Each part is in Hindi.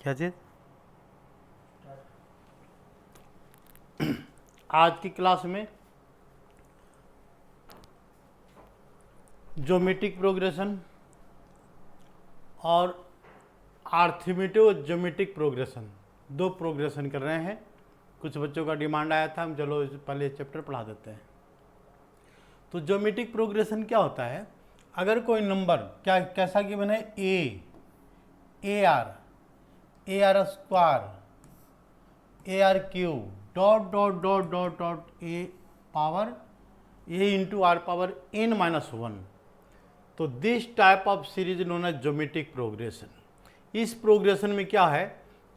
क्या चीज़? आज की क्लास में ज्योमेट्रिक प्रोग्रेशन और आर्थमेटिक ज्योमेट्रिक प्रोग्रेशन, दो प्रोग्रेशन कर रहे हैं। कुछ बच्चों का डिमांड आया था, हम चलो पहले चैप्टर पढ़ा देते हैं। तो ज्योमेट्रिक प्रोग्रेशन क्या होता है? अगर कोई नंबर क्या कैसा गिवन है, A R square, A R cube, dot dot dot dot dot A power A into are power n minus one, तो this type of series known as geometric progression. इस प्रोग्रेशन में क्या है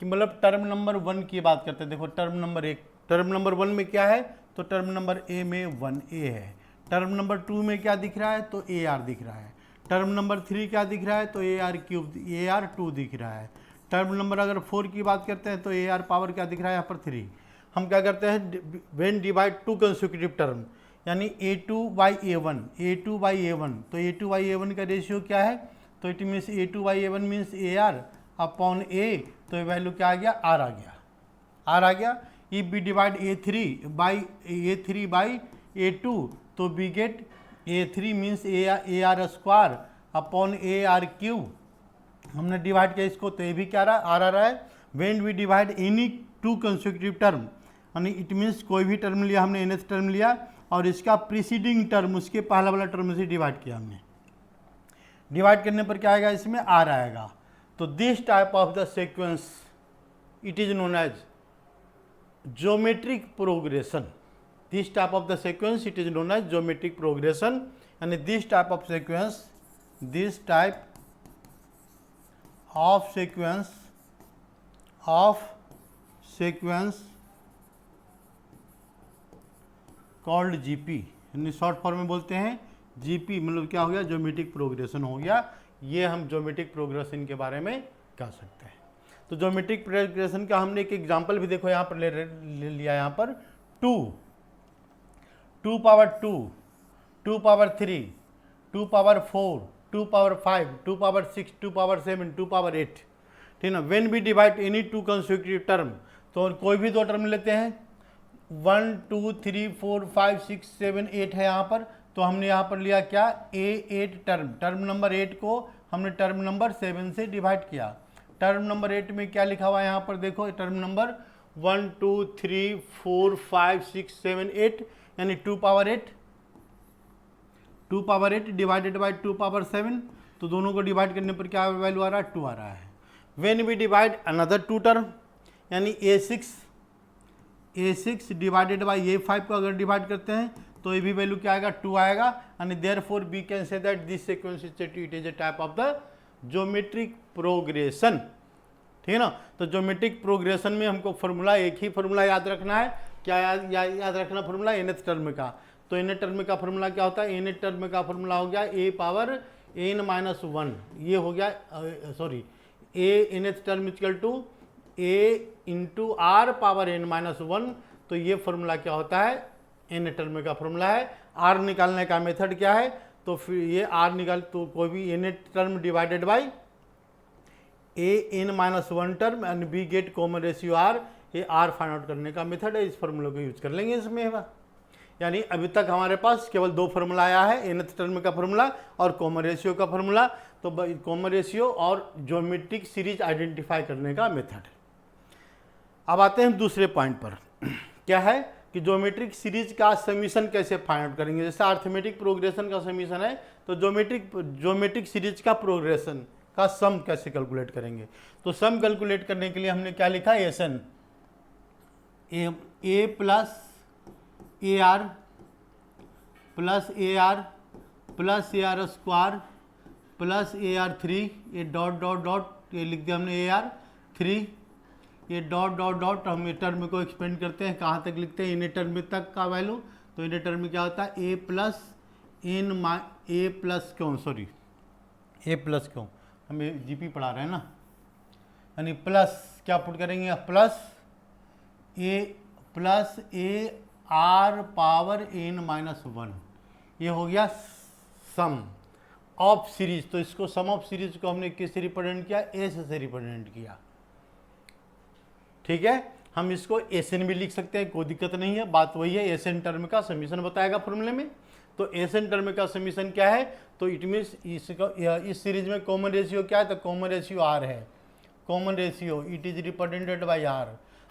कि मतलब टर्म नंबर 1 की बात करते हैं। देखो टर्म नंबर 1 में क्या है, तो टर्म नंबर ए में 1a है। टर्म नंबर 2 में क्या दिख रहा है, तो ए आर दिख रहा है। टर्म नंबर 3 क्या दिख रहा है, तो ए आर क्यूब AR2 दिख रहा है। टर्म नंबर अगर 4 की बात करते हैं तो ए आर पावर क्या दिख रहा है यहाँ पर 3। हम क्या करते हैं, when divide two consecutive term, यानी A2/A1, तो A2/A1 का रेशियो क्या है, तो it means A2/A1 means AR upon A, तो वैल्यू क्या आ गया, R आ गया। इफ बी डिवाइड A3/A2, तो we get A3 means AR square upon AR cube. हमने डिवाइड किया इसको, तो ये भी क्या रहा, R आ रहा है। When we divide any two consecutive term, यानी इट मीन्स कोई भी टर्म लिया हमने, nth टर्म लिया और इसका प्रीसीडिंग टर्म उसके पहला वाला टर्म से डिवाइड किया हमने। डिवाइड करने पर क्या आएगा, इसमें R आएगा। तो this type of the sequence it is known as geometric progression. This type of the sequence it is known as geometric progression, यानी this type of sequence called GP, यानी शॉर्ट फॉर्म में बोलते हैं जीपी, मतलब क्या हो गया, ज्योमेट्रिक प्रोग्रेशन हो गया। ये हम ज्योमेट्रिक प्रोग्रेशन के बारे में कह सकते हैं। तो ज्योमेट्रिक प्रोग्रेशन का हमने एक एग्जांपल भी देखो यहाँ पर ले लिया, यहाँ पर 2 power 2, 2 power 3, 2 power 4, 2 power 5, 2 power 6, 2 power 7, 2 power 8, ठीक ना। When we divide any two consecutive term, तो कोई भी दो टर्म लेते हैं, 1 2 3 4 5 6 7 8 है यहाँ पर, तो हमने यहाँ पर लिया क्या, A8 टर्म नंबर 8 को हमने टर्म नंबर 7 से डिवाइड किया। टर्म नंबर 8 में क्या लिखा हुआ है यहाँ पर देखो, टर्म नंबर 1 2 3 4 5 6 7 8, यानी 2 पावर 8 डिवाइडेड बाई 2 पावर 7, तो दोनों को डिवाइड करने पर क्या वैल्यू आ रहा है, 2 आ रहा है। When we divide another 2 term, यानी A6 डिवाइडेड बाई A5 को अगर डिवाइड करते हैं तो ये भी वैल्यू क्या आएगा, 2 आएगा। And therefore we can say that this sequence it is a type of the geometric progression, ठीक है ना। तो ज्योमेट्रिक प्रोग्रेशन में हमको फॉर्मूला, एक ही फॉर्मूला याद रखना है। क्या याद रखना फॉर्मूला, nth टर्म का। तो nth टर्म का फॉर्मूला क्या होता है, nth टर्म का फॉर्मूला हो गया a पावर n माइनस 1, ये हो गया sorry a nth term equal to a into are power n minus 1। तो ये फॉर्मूला क्या होता है, n टर्म का फॉर्मूला है। r निकालने का मेथड क्या है, तो फिर ये r निकाल, तो कोई भी n term divided by a n minus 1 term and we get common ratio r, ये r फाइंड आउट करने का मेथड है। इस फॉर्मूले को यूज कर लेंगे इसमें। यानी अभी तक हमारे पास केवल दो फॉर्मूला आया है, nth टर्म का फॉर्मूला और कॉमन रेशियो का फॉर्मूला। तो कॉमन रेशियो और ज्योमेट्रिक सीरीज आइडेंटिफाई करने का मेथड। अब आते हैं दूसरे पॉइंट पर, क्या है कि ज्योमेट्रिक सीरीज का समीशन कैसे फाइंड आउट करेंगे। जैसे अर्थमेटिक प्रोग्रेशन का समीशन है, तो ज्योमेट्रिक सीरीज का प्रोग्रेशन का सम कैसे कैलकुलेट करेंगे। तो सम कैलकुलेट करने के लिए हमने क्या लिखा, S N A plus A R plus AR square plus AR3, ये डॉट डॉट डॉट ये लिख दिया हमने AR3, ये डॉट डॉट डॉट हम टर्म को एक्सपेंड करते हैं, कहाँ तक लिखते हैं, इन टर्म तक का वैल्यू। तो इन टर्म में क्या होता है, ए प्लस क्यों हमें जीपी पढ़ा रहे हैं ना, यानी प्लस क्या पुट करेंगे, plus A are power n minus 1, ये हो गया सम ऑफ सीरीज। तो इसको सम ऑफ सीरीज को हमने किससे रिप्रेजेंट किया, ए से रिप्रेजेंट किया, ठीक है, हम इसको एसएन भी लिख सकते हैं, कोई दिक्कत नहीं है, बात वही है, एसएन टर्म का समीशन बताएगा फॉर्मूले में। तो एसएन टर्म का समीशन क्या है, तो इट मीन्स इस सीरीज में कॉमन रेशियो क्या है, तो कॉमन रेशियो आर है, common ratio it is represented by R,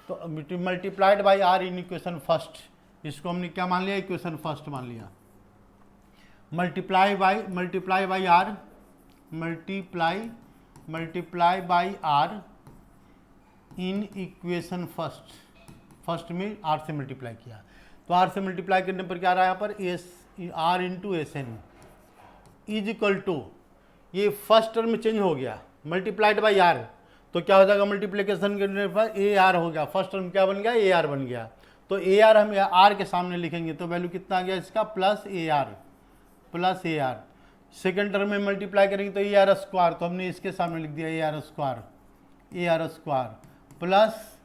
तो multiplied by R in equation first, इसको हमने क्या मान लिया, इक्वेशन फर्स्ट मान लिया, multiply by R, multiply by R in equation first में आर से मल्टीप्लाई किया, तो आर से मल्टीप्लाई करने पर क्या रहा है यहाँ पर, S R into S N is equal to, ये फर्स्ट टर्म चेंज हो गया, मल्टीप्लाइड बाई आर, तो क्या हो जाएगा, मल्टीप्लिकेशन करने पर ए आर हो गया, फर्स्ट टर्म क्या बन गया, ए आर बन गया, तो ए आर हम आर के सामने लिखेंगे, तो वैल्यू कितना आ गया इसका, plus A are, second term में मल्टीप्लाई करेंगे तो ए आर स्क्वायर, तो हमने इसके सामने लिख दिया ए R square plus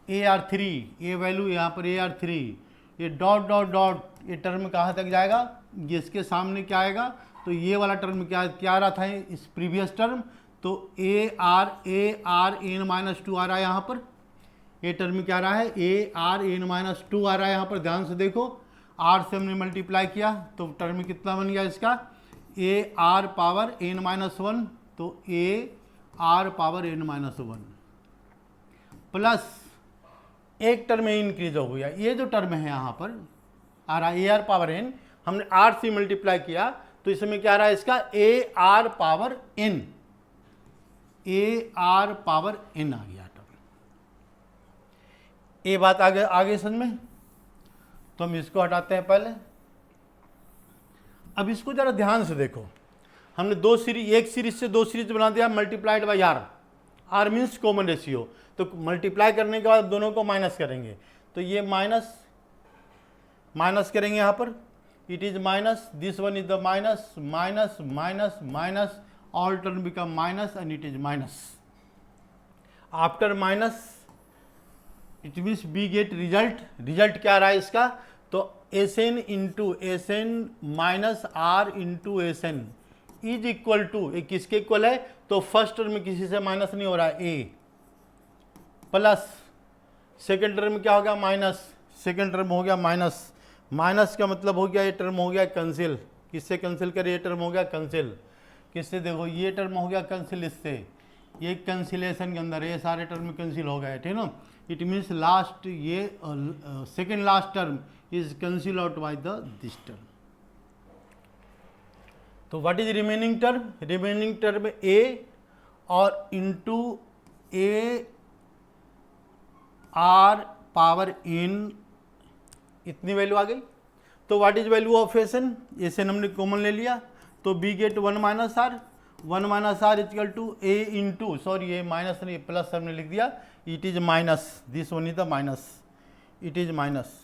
A are three, ये वैल्यू यहाँ पर ए आर थ्री, ये डॉट डॉट डॉट, ये टर्म कहाँ तक जाएगा, ये इसके सामने क्या आएगा, तो ये वाला टर्म क्या आ रहा था इस प्रीवियस टर्म, तो A R N minus two आ रहा है यहाँ पर, ये टर्म क्या आ रहा है, A R N minus two आ रहा है यहाँ पर, ध्यान से देखो, आर से हमने मल्टीप्लाई किया तो टर्म कितना बन गया इसका, A are power N minus one, तो A are power N minus one plus एक टर्म इंक्रीज हो गया, ये जो टर्म है यहाँ पर आ रहा है ए आर पावर एन, हमने आर से मल्टीप्लाई किया तो इसमें क्या आ रहा है इसका, ए आर पावर एन आ गया टर्म। ये बात आगे समझ में, तो हम इसको हटाते हैं पहले। अब इसको जरा ध्यान से देखो, हमने एक सीरीज से दो सीरीज बना दिया, multiplied by r means common ratio, तो मल्टीप्लाई करने के बाद दोनों को माइनस करेंगे, तो ये माइनस करेंगे यहाँ पर, it is minus, this one is the minus, minus, all term become minus and it is minus, after minus it means we get result क्या रहा है इसका, तो s n minus r into S N is equal to, ये किसके इक्वल है, तो फर्स्ट टर्म में किसी से माइनस नहीं हो रहा है, ए प्लस सेकेंड टर्म क्या हो गया, माइनस, सेकेंड टर्म हो गया माइनस का मतलब हो गया ये टर्म हो गया कैंसिल, किससे कैंसिल करे, ये टर्म हो गया कैंसिल, किससे, देखो ये टर्म हो गया कैंसिल इससे, ये कैंसिलेशन के अंदर ये सारे टर्म कैंसिल हो गए, ठीक ना, इट मीन्स लास्ट ये second last term is cancel out by this term. तो what is remaining term a और into a are power n, इतनी वैल्यू आ गई, तो what is value of s n हमने कॉमन ले लिया, तो we get 1 minus r equal to A into, sorry ये माइनस नहीं प्लस हमने लिख दिया, it is minus, this one is the minus, it is minus,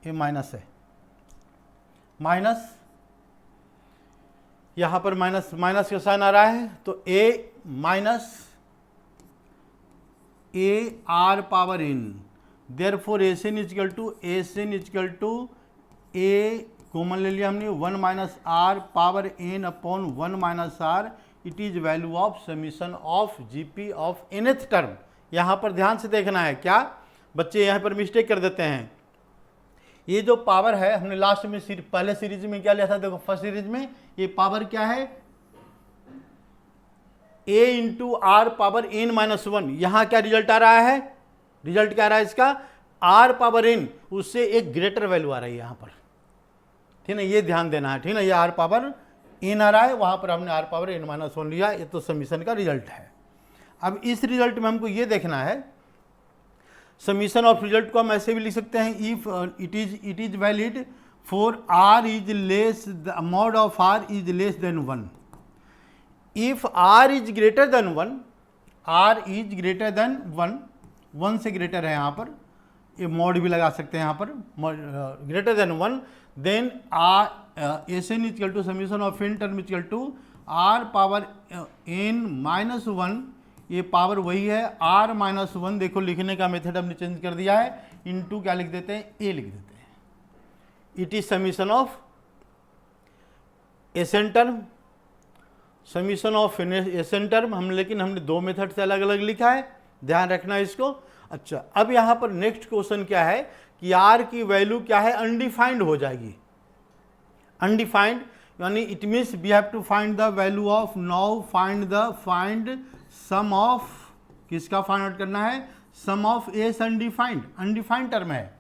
ये माइनस है, माइनस यहाँ पर माइनस का साइन आ रहा है, तो A minus A are power N, therefore S N equal to A common ले लिया हमने, 1 minus are power N upon 1 minus R, it is value of summation of GP of nth term. यहाँ पर ध्यान से देखना है, क्या बच्चे यहाँ पर मिस्टेक कर देते हैं, ये जो पावर है हमने लास्ट में पहले सीरीज में क्या लिया था, देखो फर्स्ट सीरीज में ये पावर क्या है, a into are power N minus one, यहाँ क्या रिजल्ट आ रहा है, रिजल्ट क्या आ रहा है इसका, आर पावर एन उससे एक ग्रेटर वैल्यू आ रही है यहाँ पर, ठीक है, ये ध्यान देना है, ठीक है, ये आर पावर एन आ रहा है, वहाँ पर हमने r power N minus one लिया, ये तो समीशन का रिजल्ट है। अब इस रिजल्ट में हमको ये देखना है, समीशन ऑफ रिजल्ट को हम ऐसे भी लिख सकते हैं, if it is valid for r is less, the mod of r is less than 1, if r is greater than 1, 1 से ग्रेटर है यहाँ पर, ये मॉड भी लगा सकते हैं यहाँ पर, greater than 1, then s N equal to summation of n term equal to r power N minus 1, ये पावर वही है आर माइनस 1, देखो लिखने का मेथड हमने चेंज कर दिया है, इनटू क्या लिख देते हैं, ए लिख देते हैं, it is summation of s n term, summation of s n term हम, लेकिन हमने दो मेथड से अलग अलग लिखा है, ध्यान रखना इसको। अच्छा, अब यहाँ पर नेक्स्ट क्वेश्चन क्या है कि r की वैल्यू क्या है, अनडिफाइंड हो जाएगी। अनडिफाइंड यानी it means we have to find the value of, now find sum of, किसका फाइंड आउट करना है, sum of S undefined, undefined term है,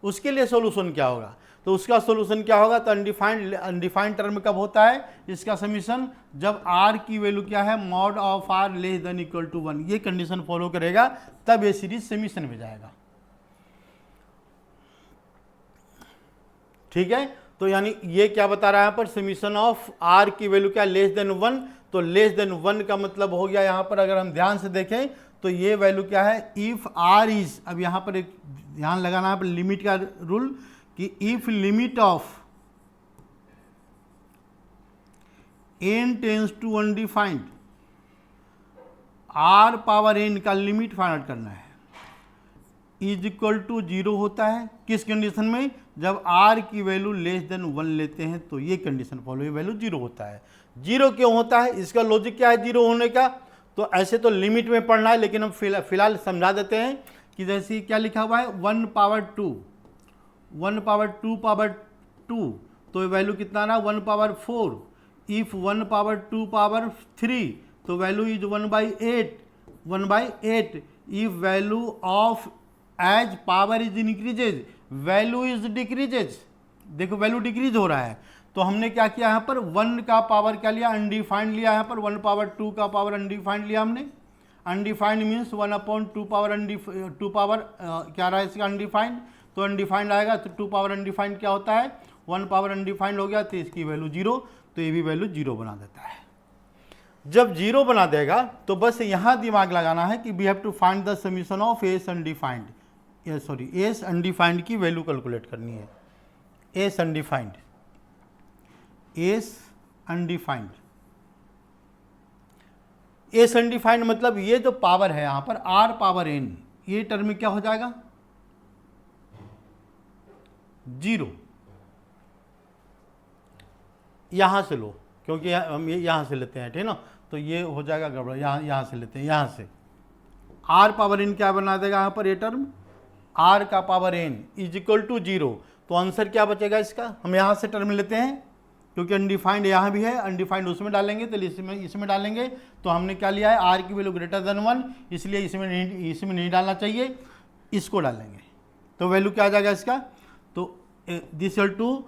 उसके लिए सॉल्यूशन क्या होगा, तो उसका सॉल्यूशन क्या होगा, तो अनडिफाइंड टर्म कब होता है, इसका समीशन जब r की वैल्यू क्या है, mod of r less than equal to 1, ये कंडीशन फॉलो करेगा तब ये सीरीज समीशन में जाएगा। ठीक है, तो यानी ये क्या बता रहा है यहाँ पर, समीशन ऑफ r की वैल्यू क्या, लेस देन 1, तो लेस देन 1 का मतलब हो गया यहाँ पर, अगर हम ध्यान से देखें तो ये वैल्यू क्या है, इफ r इज, अब यहाँ पर एक ध्यान लगाना है लिमिट का रूल, कि if limit of n tends to undefined, r power n का लिमिट फाइंड आउट करना है, इज इक्वल टू 0 होता है, किस कंडीशन में, जब r की वैल्यू लेस देन 1 लेते हैं तो ये कंडीशन फॉलो, ये वैल्यू 0 होता है। 0 क्यों होता है, इसका लॉजिक क्या है 0 होने का, तो ऐसे तो लिमिट में पढ़ना है, लेकिन हम फिलहाल समझा देते हैं कि जैसे क्या लिखा हुआ है 1 पावर 2, 1 पावर 2 पावर 2, तो वैल्यू कितना ना 1 पावर 4, इफ 1 पावर 2 पावर 3, तो value is 1/8, 1/8, if value of as power is increases, value is decreases, देखो वैल्यू डिक्रीज हो रहा है, तो हमने क्या किया यहाँ पर 1 का पावर क्या लिया, अनडिफाइंड लिया, यहाँ पर 1 पावर 2 का पावर अनडिफाइंड लिया हमने, अनडिफाइंड मीन्स 1/2 पावर 2 पावर क्या रहा है इसका अनडिफाइंड, तो अनडिफाइंड आएगा, तो 2 पावर अनडिफाइंड क्या होता है, 1 पावर अनडिफाइंड हो गया, तो इसकी वैल्यू 0, तो ये भी वैल्यू 0 बना देता है। जब 0 बना देगा तो बस यहाँ दिमाग लगाना है कि we have to find the summation of S undefined, s undefined की वैल्यू कैलकुलेट करनी है, s undefined, s undefined, s undefined मतलब ये जो पावर है यहाँ पर r पावर n, ये टर्म में क्या हो जाएगा 0, यहाँ से लो क्योंकि हम यहाँ से लेते हैं, ठीक है ना, तो ये हो जाएगा गड़बड़, यहाँ से लेते हैं, यहाँ से r पावर n क्या बना देगा यहाँ पर, ये टर्म r का power n is equal to 0, तो आंसर क्या बचेगा इसका, हम यहाँ से टर्म लेते हैं क्योंकि अनडिफाइंड यहाँ भी है, अनडिफाइंड उसमें डालेंगे तो इसमें डालेंगे, तो हमने क्या लिया है r की वैल्यू ग्रेटर देन 1, इसलिए इसमें नहीं डालना चाहिए, इसको डालेंगे, तो वैल्यू क्या आ जाएगा इसका, तो this equal to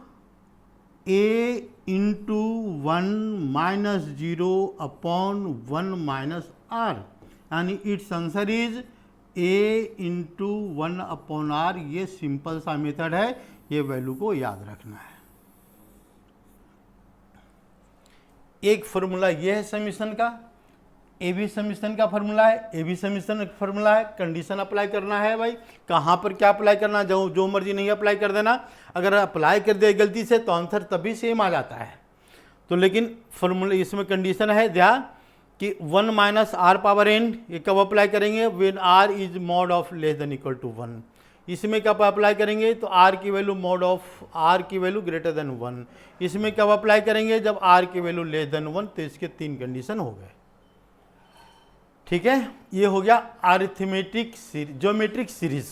a into 1 माइनस 0/1 - r, यानी it's answer is a into 1/r, ये सिंपल सा मेथड है, ये वैल्यू को याद रखना है। एक फॉर्मूला ये है समीशन का, ए बी समीशन का फॉर्मूला है, ए बी समीशन का फॉर्मूला है, कंडीशन अप्लाई करना है भाई, कहाँ पर क्या अप्लाई करना, जो मर्जी नहीं अप्लाई कर देना, अगर अप्लाई कर दे गलती से तो आंसर तभी सेम आ जाता है, तो लेकिन फॉर्मूला इसमें कंडीशन है ध्यान कि 1 माइनस r पावर n, ये कब अप्लाई करेंगे, when r is mod of less than equal to 1, इसमें कब अप्लाई करेंगे, तो r की वैल्यू मॉड ऑफ r की वैल्यू ग्रेटर देन 1, इसमें कब अप्लाई करेंगे, जब r की वैल्यू लेस देन 1, तो इसके 3 कंडीशन हो गए। ठीक है, ये हो गया अरिथमेटिक ज्योमेट्रिक सीरीज।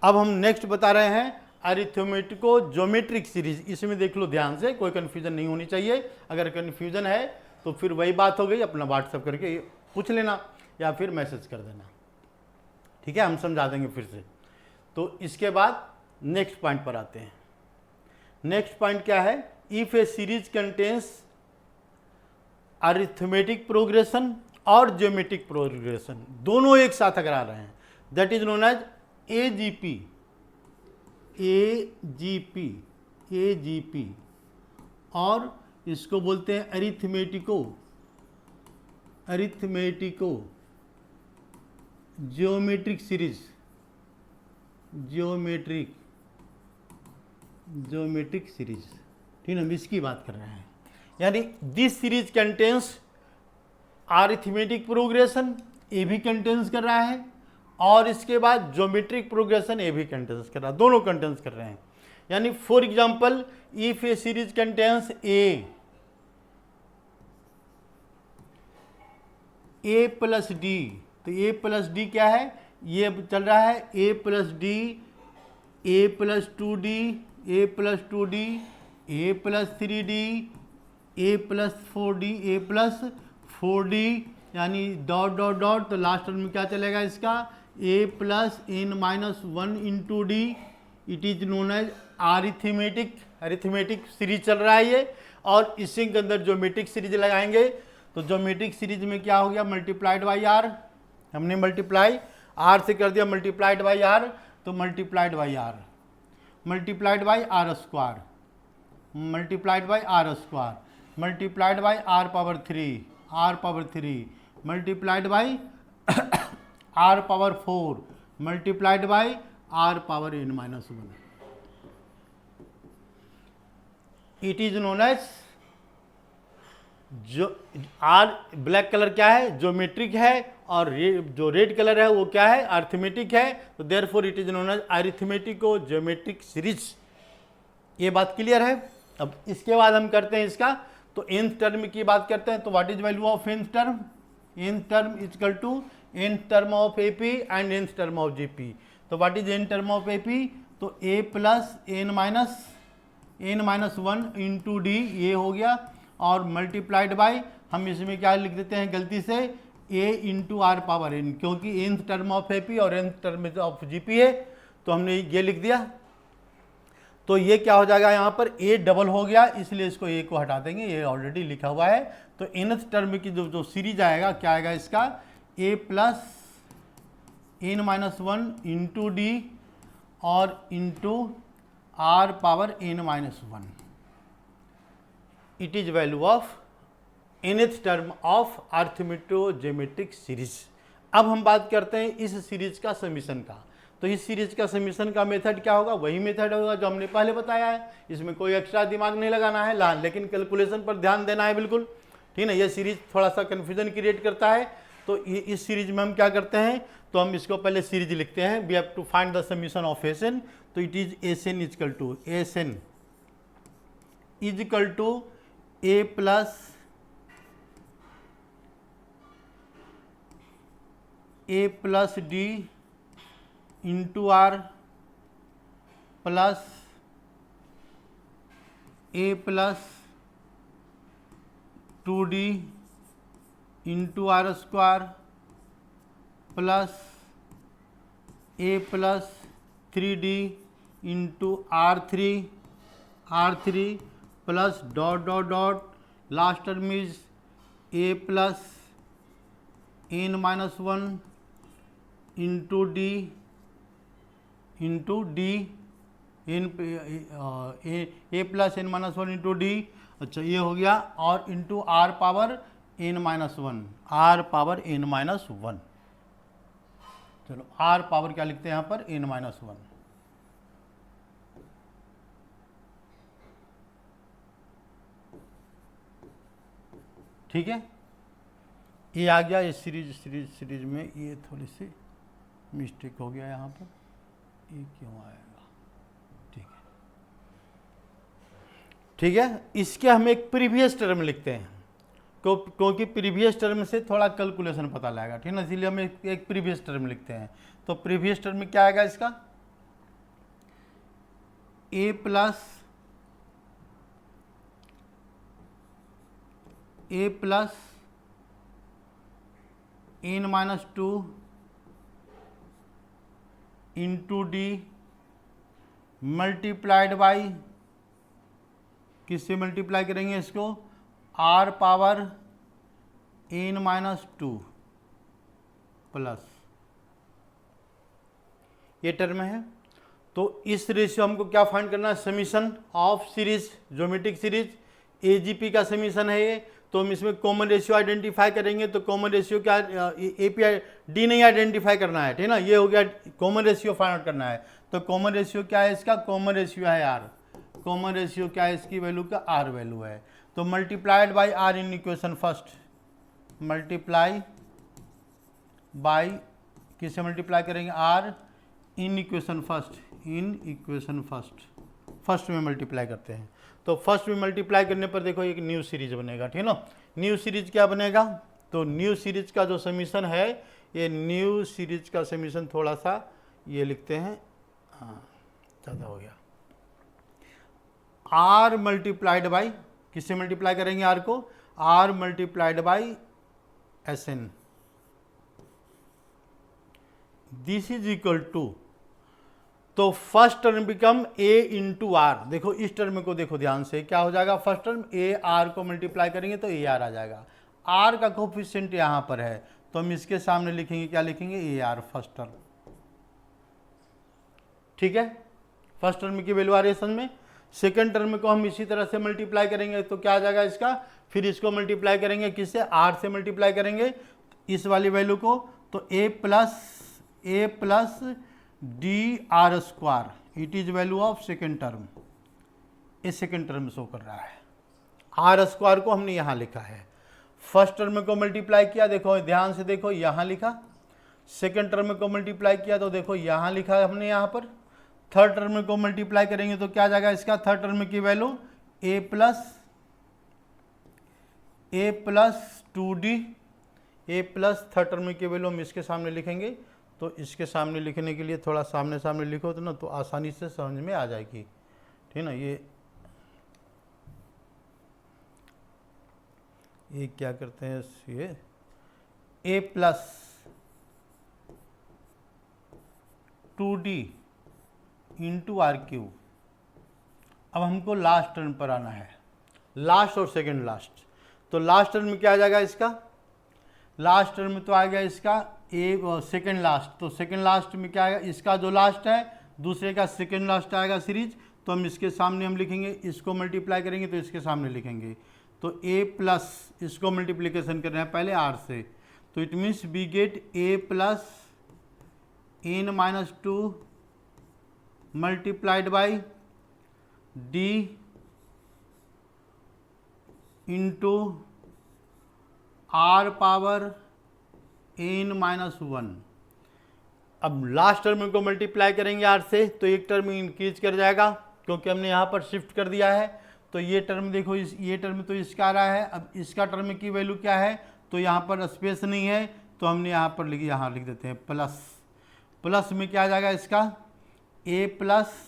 अब हम नेक्स्ट बता रहे हैं अरिथमेटिको ज्योमेट्रिक सीरीज, इसमें देख लो ध्यान से, कोई कन्फ्यूजन नहीं होनी चाहिए, अगर कन्फ्यूजन है तो फिर वही बात हो गई, अपना व्हाट्सएप करके पूछ लेना या फिर मैसेज कर देना, ठीक है, हम समझा देंगे फिर से। तो इसके बाद नेक्स्ट पॉइंट पर आते हैं। नेक्स्ट पॉइंट क्या है, if a series contains arithmetic progression और ज्योमेट्रिक प्रोग्रेशन दोनों एक साथ अगर आ रहे हैं, that is known as AGP, और इसको बोलते हैं arithmetico geometric series, geometric series, ठीक है, हम इसकी बात कर रहे हैं, यानी this series contains arithmetic progression, ये भी कंटेन्स कर रहा है, और इसके बाद ज्योमेट्रिक प्रोग्रेशन ये भी कंटेन्स कर रहा है, दोनों कंटेन्स कर रहे हैं। यानी for example if a series contains a + d तो ए प्लस डी क्या है, ये चल रहा है A plus D, A plus 2d, A plus 2d, A plus 3d, A plus 4d, A plus 4d, यानी डॉट डॉट डॉट, तो लास्ट टर्म में क्या चलेगा इसका, A plus N minus 1 into D, it is known as arithmetic series चल रहा है ये। और इसी के अंदर ज्योमेट्रिक सीरीज लगाएंगे, तो ज्योमेट्रिक सीरीज में क्या हो गया, मल्टीप्लाइड बाई आर, हमने मल्टीप्लाई आर से कर दिया मल्टीप्लाइड बाई आर, तो multiplied by r, multiplied by r square, multiplied by r square, multiplied by are power 3, r power 3, multiplied by are power 4, multiplied by are power n minus 1। It is known as, जो आर ब्लैक कलर क्या है, ज्योमेट्रिक है, और जो रेड कलर है वो क्या है, अरिथमेटिक है। तो therefore it is known as arithmetic और ज्योमेट्रिक सीरीज। ये बात क्लियर है। अब इसके बाद हम करते हैं इसका, तो nth टर्म की बात करते हैं। तो what is value of nth term, nth term equal to nth term of AP and nth term of GP. तो what is n term of AP, तो a plus n minus 1 into D, ये हो गया, और मल्टीप्लाइड बाई, हम इसमें क्या लिख देते हैं गलती से, a into are power n, क्योंकि nth टर्म ऑफ एपी और nth टर्म ऑफ जीपी है, तो हमने ये लिख दिया। तो ये क्या हो जाएगा, यहाँ पर a डबल हो गया, इसलिए इसको a को हटा देंगे, ये ऑलरेडी लिखा हुआ है। तो nth टर्म की जो सीरीज आएगा, क्या आएगा इसका, a plus n minus 1 into D और into are power n minus 1। It is value of nth term of arithmetic series. अब हम बात करते हैं इस सीरीज का समीशन का। तो इस सीरीज का समीशन का मेथड क्या होगा, वही मेथड होगा जो हमने पहले बताया है। इसमें कोई एक्स्ट्रा दिमाग नहीं लगाना है, लेकिन कैलकुलेशन पर ध्यान देना है बिल्कुल, ठीक है। ये सीरीज थोड़ा सा कन्फ्यूजन क्रिएट करता है। तो इस सीरीज में हम क्या करते हैं, तो हम इसको पहले सीरीज लिखते हैं, we have to find the summation of S N. तो it is SN is equal to A plus D into R plus A plus 2d into R square plus A plus 3d into R3 plus dot dot dot, last term is a plus n minus 1 into D A plus n minus 1 into D, अच्छा ये हो गया, और into are power n minus 1, R power n minus 1। चलो आर पावर क्या लिखते हैं यहाँ पर, n माइनस 1। ठीक है, ये आ गया। ये सीरीज में ये थोड़ी सी मिस्टेक हो गया यहाँ पर, ये क्यों आएगा, ठीक है। इसके हम एक प्रीवियस टर्म लिखते हैं, क्योंकि प्रीवियस टर्म से थोड़ा कैलकुलेशन पता लगेगा, ठीक है ना, इसीलिए हम एक प्रीवियस टर्म लिखते हैं। तो प्रीवियस टर्म में क्या आएगा इसका, a plus n minus 2 into D multiplied by, किससे मल्टीप्लाई करेंगे इसको, r power n minus 2 plus, ये टर्म है। तो इस रेशियो हमको क्या फाइंड करना है, summation of series, geometric series AGP का समीशन है ये। तो हम इसमें कॉमन रेशियो आइडेंटिफाई करेंगे। तो कॉमन रेशियो क्या, एपीआई डी नहीं आइडेंटिफाई करना है, ठीक है ना, ये हो गया कॉमन रेशियो फाइंड आउट करना है। तो कॉमन रेशियो क्या है इसका, कॉमन रेशियो है आर, कॉमन रेशियो क्या है इसकी वैल्यू का, आर वैल्यू है। तो multiplied by r in equation first, multiply by, किससे मल्टीप्लाई करेंगे, आर इन इक्वेशन फर्स्ट में मल्टीप्लाई करते हैं। तो फर्स्ट में मल्टीप्लाई करने पर देखो एक न्यू सीरीज बनेगा, ठीक है ना। न्यू सीरीज क्या बनेगा, तो न्यू सीरीज का जो समीशन है ये न्यू सीरीज का समीशन थोड़ा सा ये लिखते हैं, हाँ ज़्यादा हो गया। आर मल्टीप्लाइड बाई, किससे मल्टीप्लाई करेंगे आर को, R multiplied by S N, this is equal to, तो first term become A into R. देखो इस टर्म को देखो ध्यान से, क्या हो जाएगा, फर्स्ट टर्म ए आर को मल्टीप्लाई करेंगे तो ए आर आ जाएगा। आर का कोफिशिएंट यहाँ पर है तो हम इसके सामने लिखेंगे, क्या लिखेंगे, ए आर फर्स्ट टर्म। ठीक है, फर्स्ट टर्म की वैल्यू आ रही है समझ में। सेकेंड टर्म को हम इसी तरह से मल्टीप्लाई करेंगे तो क्या आ जाएगा इसका, फिर इसको मल्टीप्लाई करेंगे किससे, आर से मल्टीप्लाई करेंगे इस वाली वैल्यू को, तो A plus D R square, it is value of second term. ये सेकेंड टर्म शो कर रहा है, आर स्क्वायर को हमने यहाँ लिखा है। फर्स्ट टर्म को मल्टीप्लाई किया, देखो ध्यान से देखो यहाँ लिखा, सेकेंड टर्म को मल्टीप्लाई किया तो देखो यहाँ लिखा हमने यहाँ पर। थर्ड टर्म को मल्टीप्लाई करेंगे तो क्या आ जाएगा इसका, थर्ड टर्म की value A plus 2d, A plus third term की वैल्यू हम इसके सामने लिखेंगे। तो इसके सामने लिखने के लिए थोड़ा सामने सामने लिखो तो ना, तो आसानी से समझ में आ जाएगी, ठीक ना। ये क्या करते हैं, ये A plus 2d into R cube. अब हमको लास्ट टर्म पर आना है, लास्ट और सेकेंड लास्ट। तो लास्ट टर्म में क्या आ जाएगा इसका, लास्ट टर्म में तो आ गया इसका ए सेकेंड लास्ट, तो सेकेंड लास्ट में क्या आएगा, इसका जो लास्ट है दूसरे का सेकेंड लास्ट आएगा सीरीज, तो हम इसके सामने हम लिखेंगे, इसको मल्टीप्लाई करेंगे तो इसके सामने लिखेंगे। तो ए प्लस, इसको मल्टीप्लिकेशन कर रहे हैं पहले आर से, तो it means we get a plus n-2 multiplied by d into are power n-1। अब लास्ट टर्म को मल्टीप्लाई करेंगे आर से तो एक टर्म इंक्रीज कर जाएगा क्योंकि हमने यहाँ पर शिफ्ट कर दिया है। तो ये टर्म देखो, ये टर्म तो इसका आ रहा है, अब इसका टर्म की वैल्यू क्या है, तो यहाँ पर स्पेस नहीं है तो हमने यहाँ पर यहाँ लिख देते हैं प्लस। प्लस में क्या आ जाएगा इसका, A plus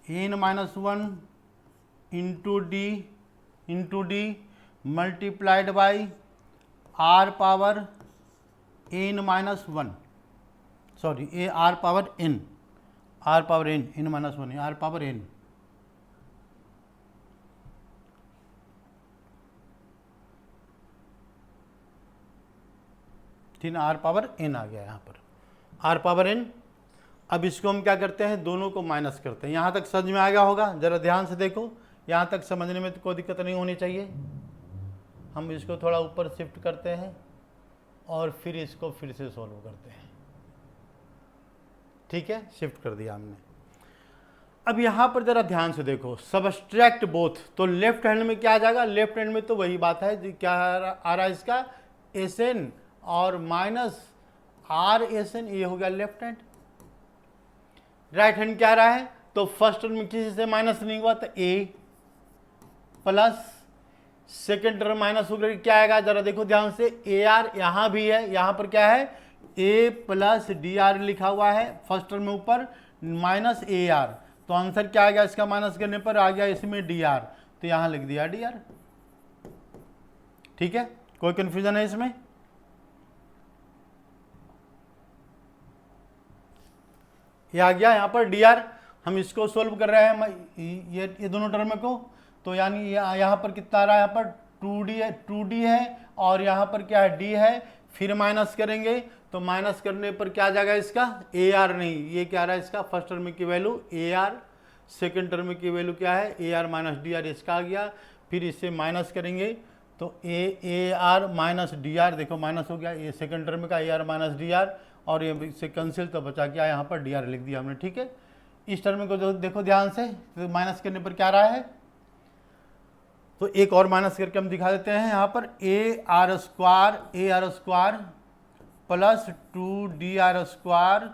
n-1 into D multiplied by are power n-1, sorry A are power n, R power n, n-1 R power n। ठीक है, आर पावर n आ गया यहाँ पर, आर पावर n। अब इसको हम क्या करते हैं, दोनों को माइनस करते हैं। यहाँ तक समझ में आ गया होगा, जरा ध्यान से देखो, यहाँ तक समझने में तो कोई दिक्कत नहीं होनी चाहिए। हम इसको थोड़ा ऊपर शिफ्ट करते हैं और फिर इसको फिर से सॉल्व करते हैं। ठीक है, शिफ्ट कर दिया हमने। अब यहाँ पर जरा ध्यान से देखो, सबस्ट्रैक्ट बोथ, तो लेफ्ट हैंड में क्या आ जाएगा, लेफ्ट हैंड में तो वही बात है जो क्या आ रहा है इसका, SN और माइनस RSN, ये हो गया लेफ्ट हैंड। राइट हैंड क्या आ रहा है, तो फर्स्ट टर्म में किसी से माइनस नहीं हुआ तो A plus second term minus होकर क्या आएगा, जरा देखो ध्यान से, AR यहाँ भी है, यहाँ पर क्या है A प्लस DR लिखा हुआ है फर्स्ट टर्म में ऊपर माइनस AR, तो आंसर क्या आ गया इसका, माइनस करने पर आ गया इसमें DR, तो यहाँ लिख दिया DR। ठीक है, कोई कंफ्यूजन है इसमें, ये आ गया यहाँ पर DR। हम इसको सोल्व कर रहे हैं ये दोनों टर्म को, तो यानी यहाँ पर कितना आ रहा है, यहाँ पर 2D है और यहाँ पर क्या है D है, फिर माइनस करेंगे तो माइनस करने पर क्या आ जाएगा इसका, AR नहीं, ये क्या आ रहा है इसका फर्स्ट टर्म की वैल्यू AR, सेकेंड टर्म की वैल्यू क्या है AR माइनस DR, इसका आ गया। फिर इससे माइनस करेंगे तो AR माइनस DR, देखो माइनस हो गया, ये सेकेंड टर्म का AR माइनस DR, और ये से कैंसिल तो बचा क्या, यहाँ पर DR लिख दिया हमने। ठीक है, इस टर्म को देखो ध्यान से, तो माइनस करने पर क्या रहा है, तो एक और माइनस करके हम दिखा देते हैं यहाँ पर, AR square plus 2DR square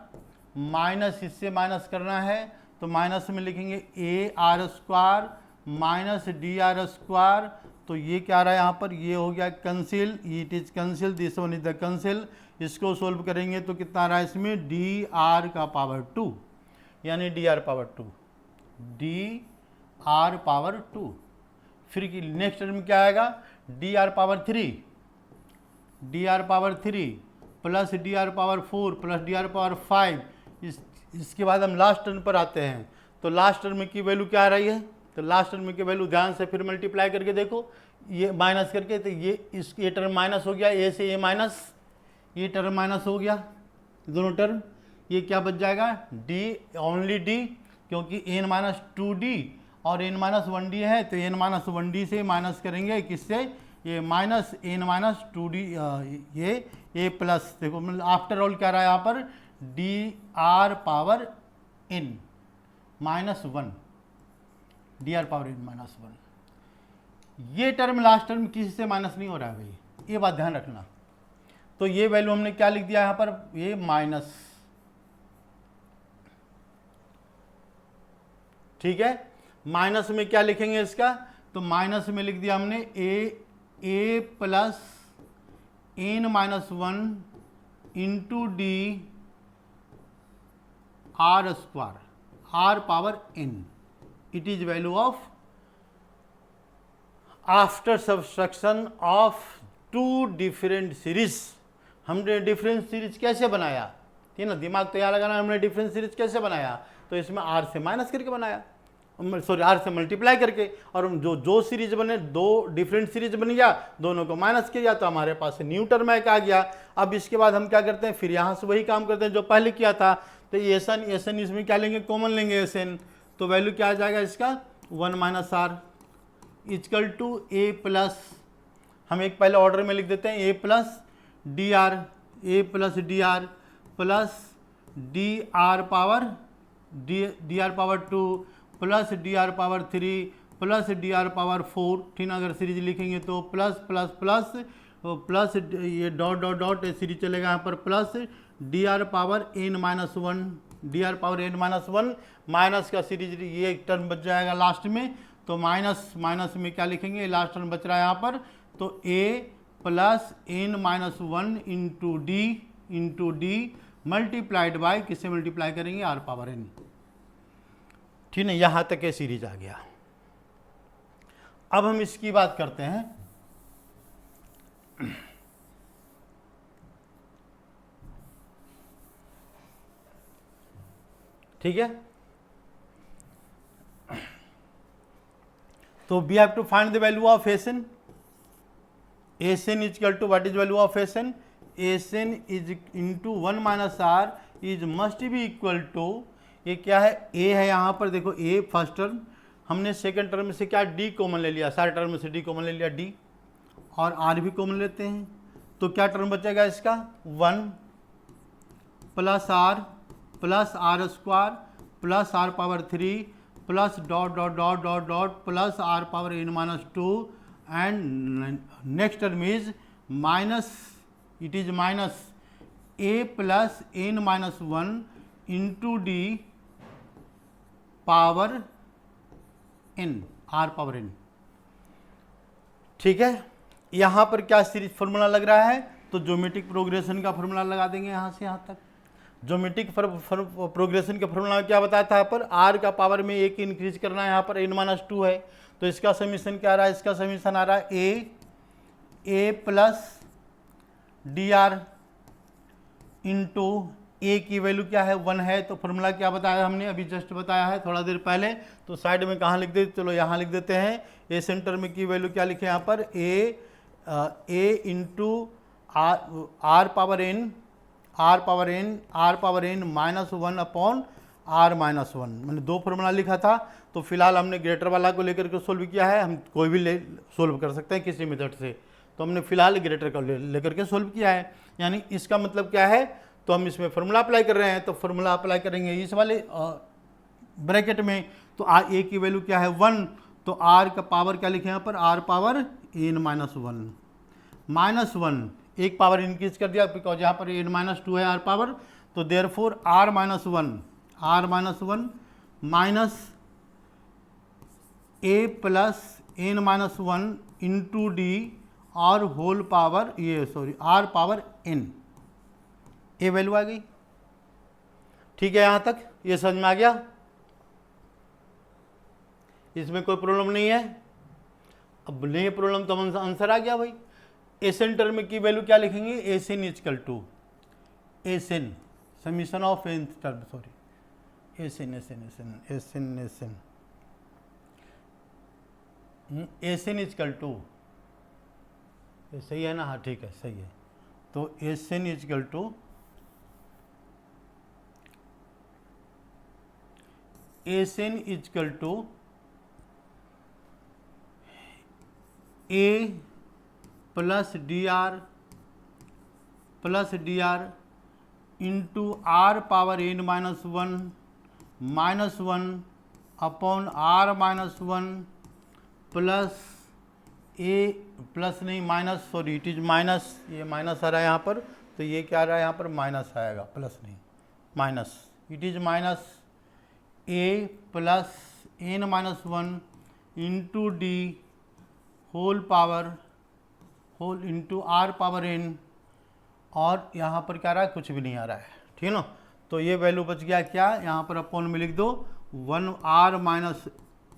minus, इससे माइनस करना है तो माइनस में लिखेंगे AR square minus DR square तो ये क्या आ रहा है यहाँ पर, ये हो गया cancel, it is cancel, this one is the cancel. इसको सोल्व करेंगे तो कितना आ रहा है इसमें, डी आर का पावर 2, यानी D R power 2, D R power 2। फिर नेक्स्ट टर्म क्या आएगा, D R power 3, D R power 3 plus D are power 4 plus D are power 5। इसके बाद हम लास्ट टर्म पर आते हैं। तो लास्ट टर्म की वैल्यू क्या आ रही है, तो लास्ट टर्म की वैल्यू ध्यान से फिर मल्टीप्लाई करके देखो, ये माइनस करके, तो ये टर्म माइनस हो गया, ए से ये माइनस, ये टर्म माइनस हो गया, दोनों टर्म। ये क्या बच जाएगा, डी, ओनली डी, क्योंकि एन माइनस 2d और एन माइनस 1d है, तो एन माइनस 1d से माइनस करेंगे किससे, ये माइनस एन माइनस 2d, ये ए प्लस, देखो मतलब आफ्टर ऑल क्या रहा है यहाँ पर, d are power N minus 1, d are power N minus 1। ये टर्म लास्ट टर्म किसी से माइनस नहीं हो रहा है भाई, ये बात ध्यान रखना। तो ये वैल्यू हमने क्या लिख दिया यहाँ पर, ये माइनस, ठीक है। माइनस में क्या लिखेंगे इसका, तो माइनस में लिख दिया हमने A plus N minus 1 into D R square, R power N, it is value of after subtraction of two different series. हमने डिफरेंट सीरीज कैसे बनाया, ठीक है ना, दिमाग तो यहाँ लगाना, हमने डिफरेंट सीरीज कैसे बनाया, तो इसमें आर से माइनस करके बनाया, सॉरी आर से मल्टीप्लाई करके, और जो सीरीज बने, दो डिफरेंट सीरीज बन गया, दोनों को माइनस किया तो हमारे पास न्यू टर्म आ गया। अब इसके बाद हम क्या करते हैं, फिर यहाँ से वही काम करते हैं जो पहले किया था। तो एस एन इसमें क्या लेंगे, कॉमन लेंगे एस एन, तो वैल्यू क्या आ जाएगा इसका, 1 minus R equal to A plus, हम एक पहले ऑर्डर में लिख देते हैं, A plus D R, A plus D R plus D are power D are power 2 plus D are power 3 plus D are power 4, ठीक ना। अगर सीरीज लिखेंगे तो प्लस प्लस प्लस प्लस, ये डॉट डॉट डॉट सीरीज चलेगा यहाँ पर, plus D are power N minus 1, d are power N minus 1, minus का सीरीज, ये एक टर्म बच जाएगा लास्ट में। तो माइनस माइनस में क्या लिखेंगे, लास्ट टर्म बच रहा है यहाँ पर, तो A plus N minus 1 into D multiplied by, किससे मल्टीप्लाई करेंगे, आर पावर एन, ठीक है। यहाँ तक ये सीरीज आ गया। अब हम इसकी बात करते हैं, ठीक है। तो we have to find the value of s n. S N is equal to what is value of s n, s N is into 1 minus r is must be equal to, ये क्या है, ए है यहाँ पर, देखो ए फर्स्ट टर्म, हमने सेकंड टर्म में से क्या डी कॉमन ले लिया, सारे टर्म में से डी कॉमन ले लिया, डी और आर भी कॉमन लेते हैं, तो क्या टर्म बचेगा इसका, 1 plus r square plus r power 3 plus dot dot dot dot dot plus r power N minus 2, and next term is minus, it is minus A plus N minus 1 into d power n, r power N, ठीक है। यहाँ पर क्या सीरीज फॉर्मूला लग रहा है, तो ज्योमेट्रिक प्रोग्रेशन का फॉर्मूला लगा देंगे यहाँ से यहाँ तक। ज्योमेट्रिक प्रोग्रेशन का फॉर्मूला क्या बताया था, यहाँ पर आर का पावर में एक इंक्रीज करना है, यहाँ पर एन माइनस 2 है, तो इसका समीशन क्या आ रहा है, इसका समीशन आ रहा है A plus D R into ए की वैल्यू क्या है, 1 है, तो फॉर्मूला क्या बताया हमने, अभी जस्ट बताया है थोड़ा देर पहले, तो साइड में कहाँ लिख देते, चलो यहाँ लिख देते हैं। ए सेंटर में की वैल्यू क्या लिखे यहाँ पर, A into are power N minus 1 upon R minus 1, मैंने दो फॉर्मूला लिखा था। तो फिलहाल हमने ग्रेटर वाला को लेकर के सोल्व किया है, हम कोई भी सोल्व कर सकते हैं किसी मेथड से, तो हमने फिलहाल ग्रेटर को लेकर के सोल्व किया है। यानी इसका मतलब क्या है, तो हम इसमें फॉर्मूला अप्लाई कर रहे हैं, तो फॉर्मूला अप्लाई करेंगे इस वाले ब्रैकेट में, तो ए की वैल्यू क्या है 1, तो आर का पावर क्या लिखे यहाँ पर, आर पावर एन माइनस 1 एक पावर इंक्रीज कर दिया, बिकॉज यहाँ पर एन माइनस 2 है आर पावर, तो देयरफॉर आर माइनस 1 माइनस ए plus N minus 1 into D और whole power R power N, ये वैल्यू आ गई। ठीक है, यहाँ तक ये समझ में आ गया, इसमें कोई प्रॉब्लम नहीं है। अब नहीं प्रॉब्लम तो आंसर आ गया भाई। एसएन टर्म की वैल्यू क्या लिखेंगे, s n is equal to s n summation of n term, sorry s n s n s n s n s n s n is equal to, ये सही है ना, हाँ ठीक है सही है। तो SN is equal to SN is equal to A plus D R into are power N minus one upon R minus one plus A plus नहीं minus, sorry it is minus, ये माइनस आ रहा है यहाँ पर, तो ये क्या आ रहा है यहाँ पर माइनस आएगा, प्लस नहीं minus, it is minus A plus N minus one into D whole into are power n, और यहाँ पर क्या आ रहा है, कुछ भी नहीं आ रहा है, ठीक है ना। तो ये वैल्यू बच गया क्या, यहाँ पर अपॉन में लिख दो 1r माइनस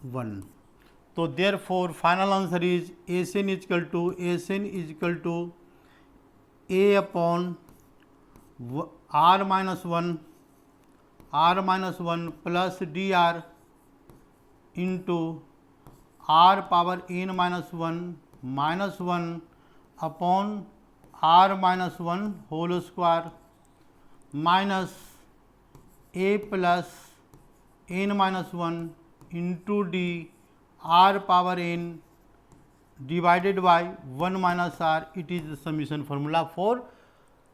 1। तो therefore final answer is SN is equal to A upon R minus one plus D R into are power N minus one upon R minus one whole square minus A plus N minus one into D are power N divided by 1 minus R, it is the summation formula for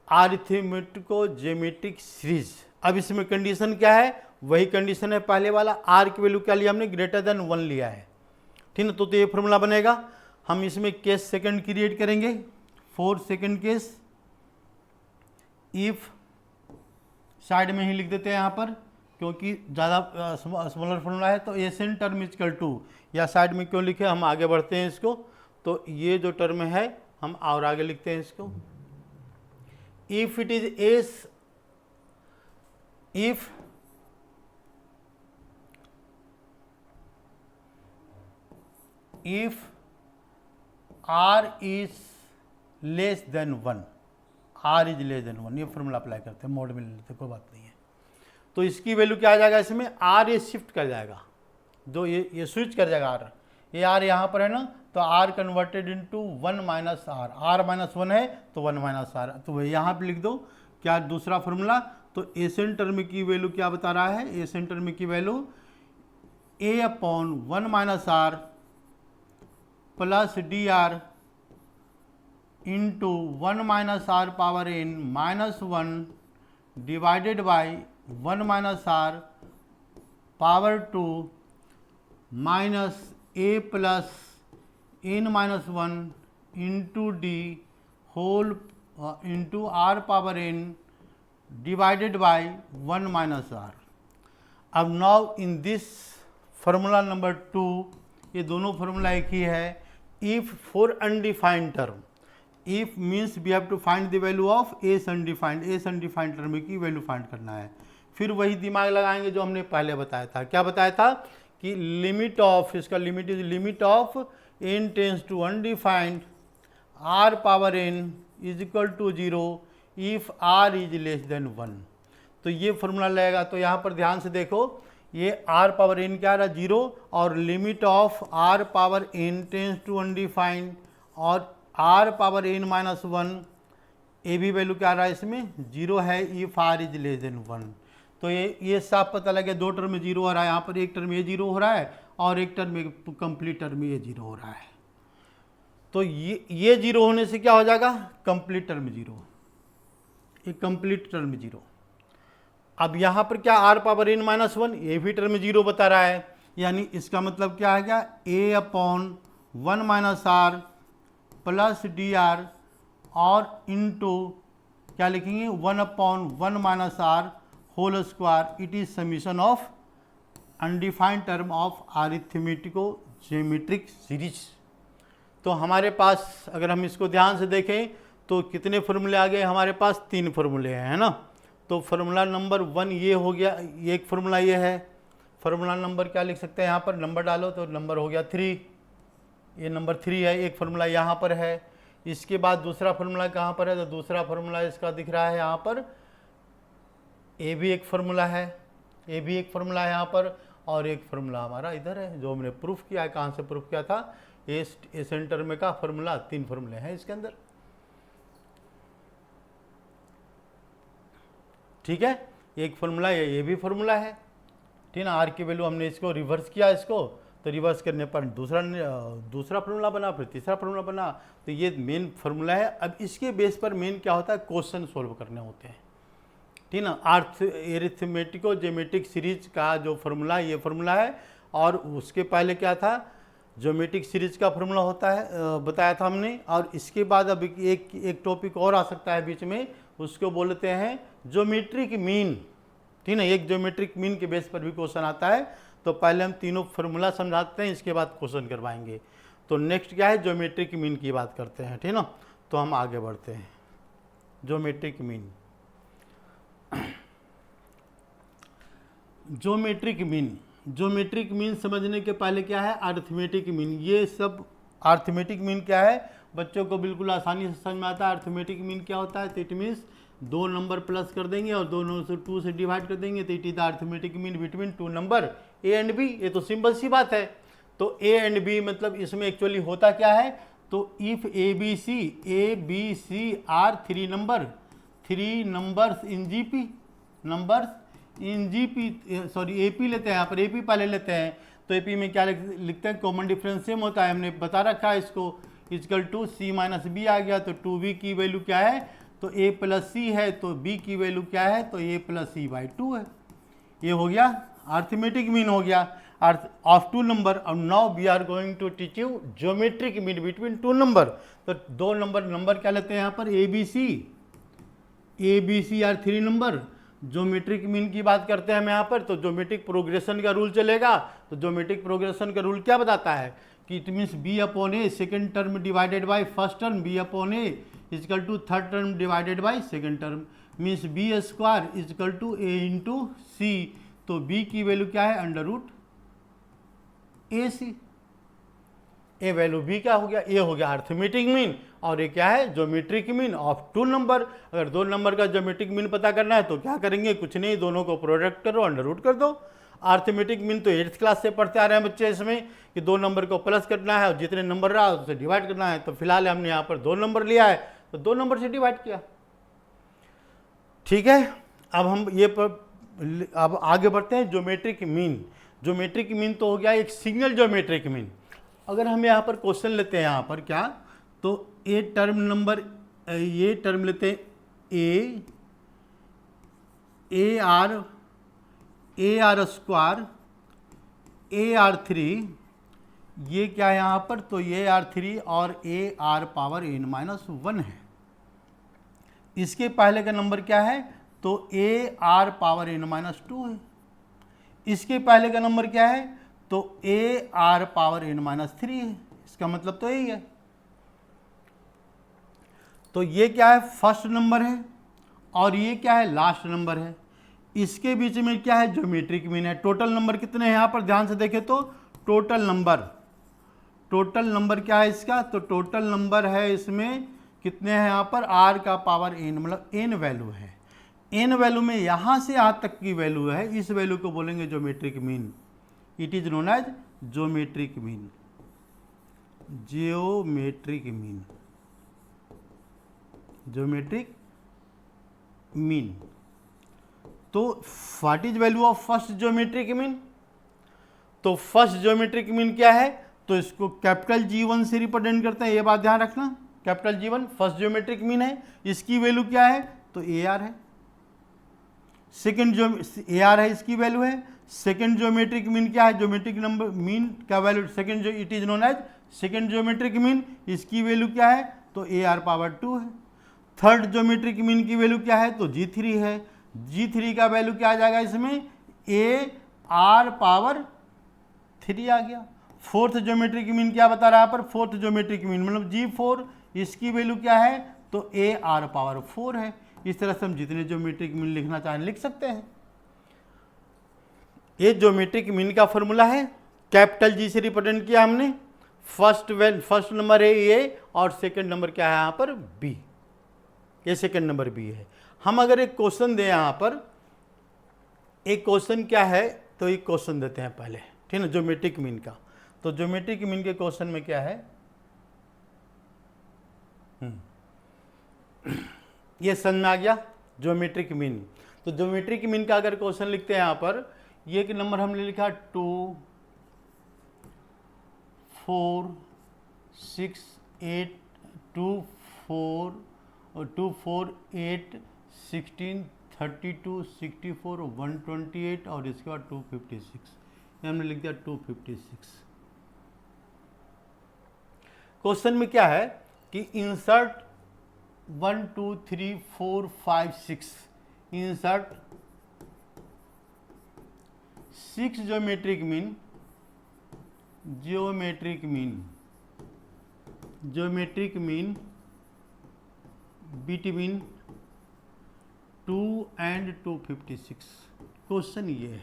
arithmetico geometric series. अब इसमें कंडीशन क्या है, वही कंडीशन है पहले वाला, आर की वैल्यू क्या लिया हमने, ग्रेटर देन 1 लिया है, ठीक है। तो ये फॉर्मूला बनेगा। हम इसमें केस सेकंड क्रिएट करेंगे, 4 सेकंड केस, इफ साइड में ही लिख देते हैं यहाँ पर, क्योंकि ज़्यादा स्मॉलर फॉर्मूला है। तो एसएन टर्म इजकल टू, या साइड में क्यों लिखे, हम आगे बढ़ते हैं इसको। तो ये जो टर्म है हम और आगे लिखते हैं इसको, if it is S, if r is less than 1, r is less than 1, ये फॉर्मूला अप्लाई करते हैं, मोड में ले लेते हैं, कोई बात नहीं है। तो इसकी वैल्यू क्या आ जाएगा, इसमें r ये शिफ्ट कर जाएगा, जो ये स्विच कर जाएगा r, ये r यहाँ पर है ना, तो r converted into 1 minus r, r minus 1 है तो 1 माइनस आर, तो वही यहाँ पे लिख दो क्या दूसरा फॉर्मूला। तो एसएन टर्म की वैल्यू क्या बता रहा है, एसएन टर्म की value a upon 1 minus R plus D R into 1 minus are power N minus 1 divided by 1 minus are power 2 minus A plus N minus 1 into D whole into are power N divided by 1 minus R. अब now in this formula number 2, ये दोनों फार्मूला एक ही है। If for undefined term, if means we have to find the value of S undefined term की वैल्यू फाइंड करना है। फिर वही दिमाग लगाएंगे जो हमने पहले बताया था। क्या बताया था कि लिमिट ऑफ, इसका limit is limit of n tends to undefined r power n is equal to 0 if r is less than 1। तो ये फॉर्मूला लगेगा। तो यहाँ पर ध्यान से देखो, ये आर पावर एन क्या रहा 0, और limit of r power n tends to undefined और r power N minus 1, a भी वैल्यू क्या रहा है इसमें 0 है if r is less than 1। तो ये साफ पता लगे, दो टर्म में 0 हो रहा है, यहाँ पर एक टर्म में 0 हो रहा है और एक टर्म में कंप्लीट टर्म में 0 हो रहा है। तो ये 0 होने से क्या हो जाएगा, कंप्लीट टर्म 0, ये कंप्लीट टर्म 0। अब यहाँ पर क्या आर पावर एन माइनस 1, ये भी टर्म 0 बता रहा है, यानी इसका मतलब क्या है, क्या A upon 1 minus R plus D R और इनटू क्या लिखेंगे 1 upon 1 minus R whole square, it is summation of undefined term of arithmetico geometric series. तो हमारे पास अगर हम इसको ध्यान से देखें तो कितने फार्मूले आ गए हमारे पास, 3 फार्मूले हैं, है ना। तो फार्मूला नंबर 1 ये हो गया, ये एक फार्मूला ये है। फार्मूला नंबर क्या लिख सकते हैं, यहाँ पर नंबर डालो तो नंबर हो गया 3, ये नंबर 3 है, एक फार्मूला यहाँ पर है। इसके बाद दूसरा फार्मूला कहाँ पर है, तो दूसरा फार्मूला इसका दिख रहा है यहाँ पर, ए भी एक फार्मूला है, ए भी एक फार्मूला है यहाँ पर, और एक फार्मूला हमारा इधर है जो हमने प्रूफ किया है। कहाँ से प्रूफ किया था, ए सेंटर में का फार्मूला, 3 फार्मूले हैं इसके अंदर, ठीक है। एक फार्मूला ये भी फार्मूला है, ठीक है ना। आर की वैल्यू हमने इसको रिवर्स किया, इसको तो रिवर्स करने पर दूसरा फार्मूला बना, फिर तीसरा फार्मूला बना। तो ये मेन फार्मूला है। अब इसके बेस पर मेन क्या होता है, क्वेश्चन सोल्व करने होते हैं, ठीक ना। अरिथमेटिको ज्योमेट्रिक सीरीज का जो फार्मूला ये फार्मूला है, और उसके पहले क्या था, ज्योमेट्रिक सीरीज का फार्मूला होता है, बताया था हमने। और इसके बाद अब एक टॉपिक और आ सकता है बीच में, उसको बोलते हैं ज्योमेट्रिक मीन, ठीक ना। एक ज्योमेट्रिक मीन के बेस पर भी क्वेश्चन आता है। तो पहले हम तीनों फार्मूला समझाते हैं, इसके बाद क्वेश्चन करवाएंगे। तो नेक्स्ट क्या है, ज्योमेट्रिक मीन की बात करते हैं, ठीक ना। तो हम आगे बढ़ते हैं, geometric mean. Geometric mean, geometric mean समझने के पहले क्या है, अरिथमेटिक मीन। ये सब अरिथमेटिक मीन क्या है, बच्चों को बिल्कुल आसानी से समझ में आता है। अरिथमेटिक मीन क्या होता है, तो इट मीन्स 2 नंबर प्लस कर देंगे और दोनों से 2 से डिवाइड कर देंगे, तो it is the arithmetic mean between 2 number a and b. ये तो सिंपल सी बात है। तो ए एंड बी मतलब इसमें एक्चुअली होता क्या है, तो if a b c are 3 numbers in GP, numbers in GP, sorry AP लेते हैं, यहाँ पर एपी पहले लेते हैं। तो एपी में क्या लिखते हैं, कॉमन डिफरेंस सेम होता है, हमने बता रखा है इसको, equal to C minus B आ गया। तो 2b की वैल्यू क्या है, तो a प्लस सी है, तो b की वैल्यू क्या है, तो a प्लस सी बाई 2 है। ये हो गया अरिथमेटिक मीन हो गया ऑफ 2 नंबर। और now we are going to teach you geometric mean between 2 number. तो 2 नंबर क्या लेते हैं यहाँ पर, a b c are 3 number. Geometric mean की बात करते हैं हम यहाँ पर, तो ज्योमेट्रिक प्रोग्रेशन का रूल चलेगा। तो ज्योमेट्रिक प्रोग्रेशन का रूल क्या बताता है कि it means B upon A second term divided by first term, B upon A equal to third term divided by second term, means B square equal to A into C. तो बी की वैल्यू क्या है, under root A C. A value B क्या हो गया, ए हो गया अरिथमेटिक मीन, और ये क्या है, ज्योमेट्रिक मीन ऑफ 2 नंबर। अगर 2 नंबर का ज्योमेट्रिक मीन पता करना है तो क्या करेंगे, कुछ नहीं, दोनों को प्रोडक्ट करो, अंडर रूट कर दो। अरिथमेटिक मीन तो 8th क्लास से पढ़ते आ रहे हैं बच्चे इसमें, कि 2 नंबर को प्लस करना है और जितने नंबर रहा उससे डिवाइड करना है। तो फिलहाल हमने यहाँ पर 2 नंबर लिया है, तो 2 नंबर से डिवाइड किया, ठीक है। अब हम ये अब आगे बढ़ते हैं, ज्योमेट्रिक मीन। ज्योमेट्रिक मीन तो हो गया एक सिंगल ज्योमेट्रिक मीन। अगर हम यहाँ पर क्वेश्चन लेते हैं, यहाँ पर क्या, तो ये टर्म लेते हैं ए आर स्क्वायर ए आर 3, ये क्या है यहाँ पर, तो ये आर 3 और ए आर पावर n-1 है। इसके पहले का नंबर क्या है, तो ए आर पावर n-2 है। इसके पहले का नंबर क्या है, तो ए आर पावर n-3 है। इसका मतलब तो यही है। तो ये क्या है, फर्स्ट नंबर है, और ये क्या है, लास्ट नंबर है। इसके बीच में क्या है, ज्योमेट्रिक मीन है। टोटल नंबर कितने हैं यहाँ पर, ध्यान से देखें तो टोटल नंबर क्या है इसका, तो टोटल नंबर है इसमें कितने हैं यहाँ पर, आर का पावर n, मतलब n वैल्यू है। n वैल्यू में यहाँ से यहाँ तक की वैल्यू है, इस वैल्यू को बोलेंगे geometric mean. It is known as geometric mean, geometric mean. तो what is value of first geometric mean, तो फर्स्ट ज्योमेट्रिक मीन क्या है, तो इसको कैपिटल G1 से रिप्रेजेंट करते हैं, ये बात ध्यान रखना। Capital G1 first geometric mean है, इसकी वैल्यू क्या है, तो AR है। सेकेंड जो AR है, इसकी वैल्यू है। सेकेंड ज्योमेट्रिक मीन क्या है, ज्योमेट्रिक नंबर मीन का वैल्यू सेकेंड जो it is known as second geometric mean, इसकी वैल्यू क्या है, तो AR पावर 2 है। थर्ड ज्योमेट्रिक मीन की वैल्यू क्या है, तो G3 है। G3 का वैल्यू क्या आ जाएगा इसमें, AR पावर 3 आ गया। फोर्थ ज्योमेट्रिक मीन क्या बता रहा है यहाँ पर, फोर्थ ज्योमेट्रिक मीन मतलब G4, इसकी वैल्यू क्या है, तो AR पावर 4 है। इस तरह से हम जितने ज्योमेट्रिक मीन लिखना चाहें लिख सकते हैं। ये ज्योमेट्रिक मीन का फॉर्मूला है, कैपिटल G से रिप्रेजेंट किया हमने। फर्स्ट नंबर है A और सेकंड नंबर क्या है यहाँ पर, B। ये सेकंड नंबर B है। हम अगर एक क्वेश्चन दें यहाँ पर, एक क्वेश्चन क्या है, तो एक क्वेश्चन देते हैं पहले, ठीक है, ज्योमेट्रिक मीन का। तो ज्योमेट्रिक मीन के क्वेश्चन में क्या है, ये समझ में आ गया ज्योमेट्रिक मीन। तो ज्योमेट्रिक मीन का अगर क्वेश्चन लिखते हैं यहाँ पर, ये एक नंबर हमने लिखा 2 4 6 8 2 4 और 2 4 8 16 32 64 128 और इसके बाद 256, ये हमने लिख दिया 256। क्वेश्चन में क्या है कि insert 1 2 3 4 5 6, insert 6 geometric mean, geometric mean between 2 and 256। Question ये है,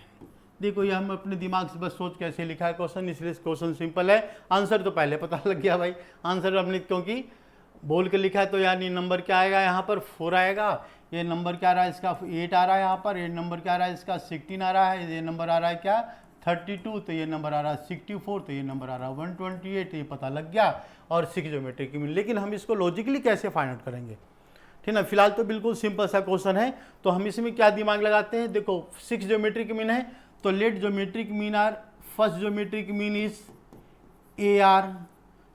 देखो ये हम अपने दिमाग से बस सोच कैसे लिखा है क्वेश्चन, इसलिए क्वेश्चन सिंपल है। आंसर तो पहले पता लग गया भाई, आंसर हमने क्योंकि बोल के लिखा है तो यानी नंबर क्या आएगा यहाँ पर 4 आएगा। ये नंबर क्या आ रहा है इसका 8 आ रहा है यहाँ पर, ये नंबर क्या आ रहा है इसका 16 आ रहा है, ये नंबर आ रहा है क्या 32, तो ये नंबर आ रहा है 64, तो ये नंबर आ रहा है 128, तो ये पता लग गया। और 6 ज्योमेट्रिक मीन, लेकिन हम इसको लॉजिकली कैसे फाइंड आउट करेंगे, ठीक ना। फिलहाल तो बिल्कुल सिंपल सा क्वेश्चन है, तो हम इसमें क्या दिमाग लगाते हैं, देखो 6 ज्योमेट्रिक मीन है, तो let geometric mean are, first geometric mean is AR,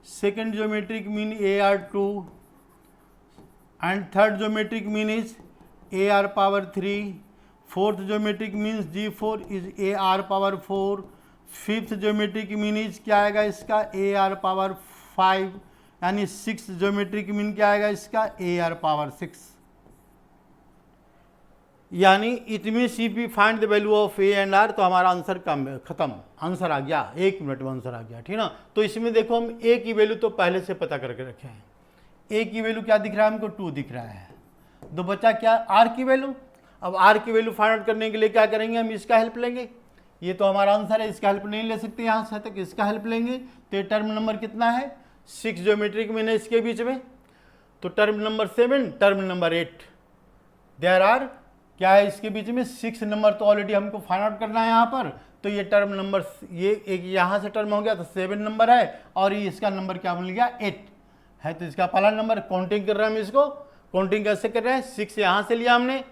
second geometric mean AR2 and third geometric mean is AR power 3, fourth geometric means G4 is AR power 4, fifth geometric mean is क्या आएगा इसका AR पावर 5, यानी 6 ज्योमेट्रिक मीन क्या आएगा इसका AR पावर 6। यानी it means if we find the value of A and R, तो हमारा आंसर खत्म, आंसर आ गया, 1 मिनट में आंसर आ गया, ठीक ना। तो इसमें देखो हम A की वैल्यू तो पहले से पता करके रखे हैं। A की वैल्यू क्या दिख रहा है हमको, 2 दिख रहा है। तो बचा क्या R की वैल्यू। अब R की वैल्यू फाइंड आउट करने के लिए क्या करेंगे, हम इसका हेल्प लेंगे। ये तो हमारा आंसर है, इसका हेल्प नहीं ले सकते यहाँ से तक, इसका हेल्प लेंगे। तो ये टर्म नंबर कितना है, 6 ज्योमेट्रिक मीन है इसके बीच में, तो term number 7, term number 8, there are क्या है इसके बीच में 6 नंबर, तो ऑलरेडी हमको फाइंड आउट करना है यहाँ पर। तो ये टर्म नंबर, ये एक यहाँ से टर्म हो गया तो 7 नंबर है, और ये इसका नंबर क्या बन गया 8 है। तो इसका पहला नंबर काउंटिंग कर रहे हैं हम, इसको काउंटिंग कैसे कर रहे हैं, 6 यहाँ से लिया हमने,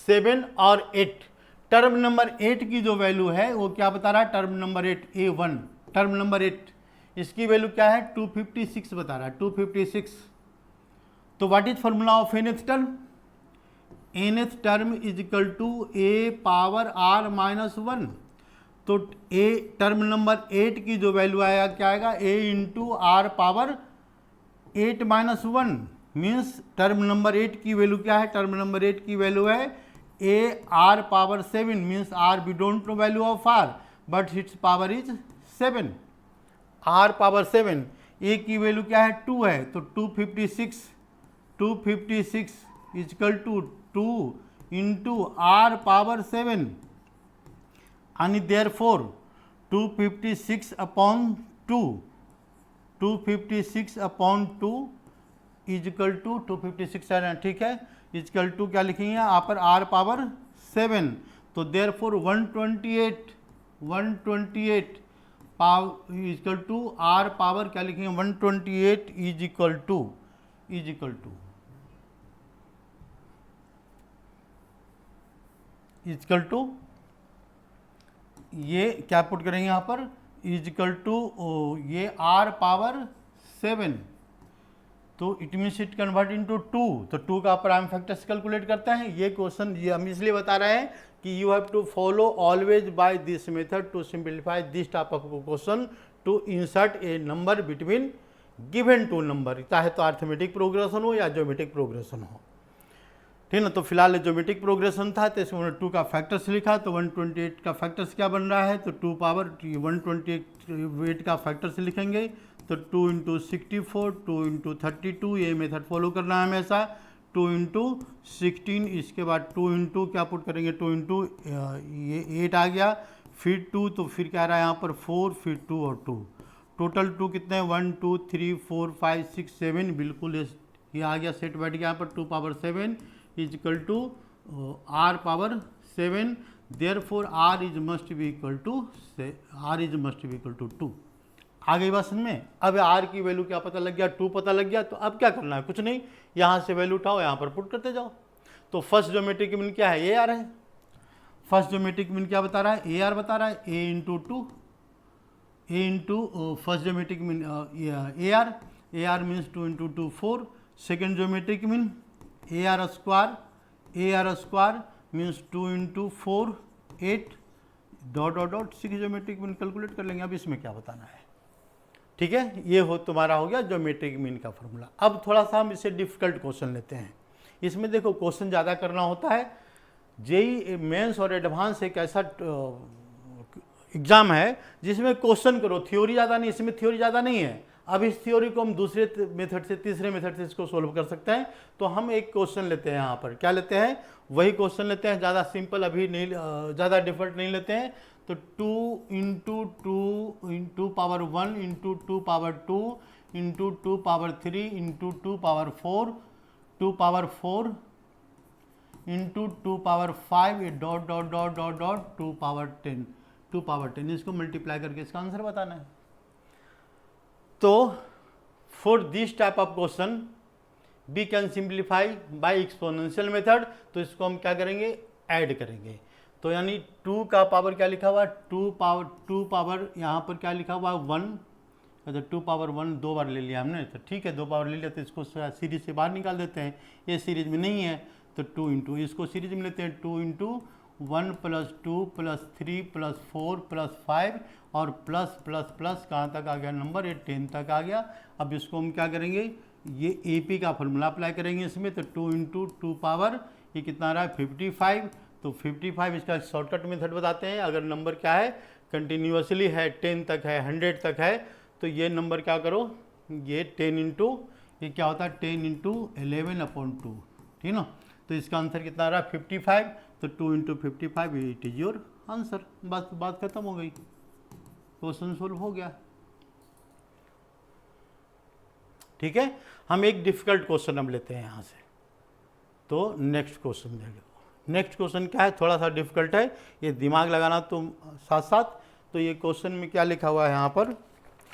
7 और 8। टर्म नंबर 8 की जो वैल्यू है वो क्या बता रहा है, term number 8 A1, term number 8 इसकी वैल्यू क्या है 256 बता रहा है, 256। तो what is formula of nth term, nth term is equal to A power R minus 1। तो A टर्म नंबर 8 की जो वैल्यू आएगा क्या आएगा, A into R power 8 minus 1, means term number 8 की वैल्यू क्या है, टर्म नंबर 8 की वैल्यू है A R power 7, means R we don't know value of R but it's power is 7, R power 7। A की वैल्यू क्या है 2 है, तो 256 is equal to 2 into R power 7, and therefore 256 upon 2 is equal to 256 है, ठीक है, इजकल टू क्या लिखेंगे यहाँ पर R पावर 7। तो therefore 128 is equal to R power क्या लिखेंगे 128 इज इक्वल टू ये क्या पुट करेंगे यहाँ पर, इजकल टू ये R पावर 7, तो it means it convert into 2, तो 2 का प्राइम फैक्टर्स कैलकुलेट करते हैं। ये क्वेश्चन ये हम इसलिए बता रहे हैं कि you have to follow always by this method to simplify this type of question to insert a number between given two number, चाहे तो अर्थमेटिक प्रोग्रेशन हो या ज्योमेट्रिक प्रोग्रेशन हो। ठीक ना। तो फिलहाल ज्योमेट्रिक प्रोग्रेशन था तो इसमें 2 का फैक्टर्स लिखा, तो 128 का फैक्टर्स क्या बन रहा है, तो 2 पावर 128 का फैक्टर्स लिखेंगे तो 2 इंटू 64, 2 इंटू 32, ये मेथड फॉलो करना है हमेशा। 2 इंटू 16, इसके बाद 2 इंटू क्या पुट करेंगे, 2 इंटू ये 8 आ गया, फिर 2, तो फिर क्या रहा है यहाँ पर 4, फिर 2 और 2, टोटल 2 कितने हैं, 1 2 3 4 5 6 7, बिल्कुल ये आ गया, सेट बैठ गया यहाँ पर 2 power 7 is equal to r power 7, therefore r is must be equal to 2। आ गई बात समझ में। अब आर की वैल्यू क्या पता लग गया, 2 पता लग गया, तो अब क्या करना है, कुछ नहीं, यहाँ से वैल्यू उठाओ, यहाँ पर पुट करते जाओ। तो फर्स्ट ज्योमेट्रिक मीन क्या है, ए आर है। फर्स्ट ज्योमेट्रिक मीन क्या बता रहा है, ए आर बता रहा है, A into 2, A into first geometric mean A R means 2 into 2 4। Second geometric mean A R square means 2 into 4 8 dot dot dot 6 geometric mean calculate कर लेंगे। अब इसमें क्या बताना है, ठीक है, ये तुम्हारा हो गया ज्योमेट्रिक मीन का फॉर्मूला। अब थोड़ा सा हम इससे डिफिकल्ट क्वेश्चन लेते हैं। इसमें देखो क्वेश्चन ज़्यादा करना होता है। जेई मेंस और एडवांस एक ऐसा एग्जाम है जिसमें क्वेश्चन करो, थ्योरी ज़्यादा नहीं, इसमें थ्योरी ज़्यादा नहीं है। अब इस थ्योरी को हम दूसरे मेथड से, तीसरे मेथड से इसको सोल्व कर सकते हैं। तो हम एक क्वेश्चन लेते हैं, यहाँ पर क्या लेते हैं, वही क्वेश्चन लेते हैं, ज़्यादा सिंपल अभी नहीं, ज़्यादा डिफिकल्ट नहीं लेते हैं। तो 2 into power 1 into 2 power 2 into 2 power 3 into 2 power 4 2 power 4 into 2 power 5 dot dot dot dot dot 2 power 10, इसको मल्टीप्लाई करके इसका आंसर बताना है। तो for this type of question we can simplify by exponential method. तो इसको हम क्या करेंगे, ऐड करेंगे। तो यानी 2 का पावर क्या लिखा हुआ है, 2 पावर यहाँ पर क्या लिखा हुआ है 1, तो 2 पावर 1 2 बार ले लिया हमने, तो ठीक है 2 पावर ले लिया, तो इसको सीरीज से बाहर निकाल देते हैं। ये सीरीज में नहीं है तो 2 इंटू, इसको सीरीज में लेते हैं, 2 into 1 plus 2 plus 3 plus 4 plus 5 और प्लस प्लस प्लस कहाँ तक आ गया नंबर, ये 10 तक आ गया। अब इसको हम क्या करेंगे, ये AP का फॉर्मूला अप्लाई करेंगे इसमें। तो 2 इंटू 2 पावर ये कितना आ रहा है 55, तो 55 इसका शॉर्टकट मेथड बताते हैं। अगर नंबर क्या है, कंटिन्यूसली है, 10 तक है, 100 तक है, तो ये नंबर क्या करो, ये 10 इंटू, ये क्या होता है 10 इंटू 11/2, ठीक ना। तो इसका आंसर कितना आ रहा है 55, तो 2 into 55 it is your answer. बस बात खत्म हो गई, क्वेश्चन सोल्व हो गया। ठीक है, हम एक डिफिकल्ट क्वेश्चन अब लेते हैं यहाँ से। तो नेक्स्ट क्वेश्चन देखो, नेक्स्ट क्वेश्चन क्या है, थोड़ा सा डिफिकल्ट है, ये दिमाग लगाना तो साथ साथ। तो ये क्वेश्चन में क्या लिखा हुआ है यहाँ पर,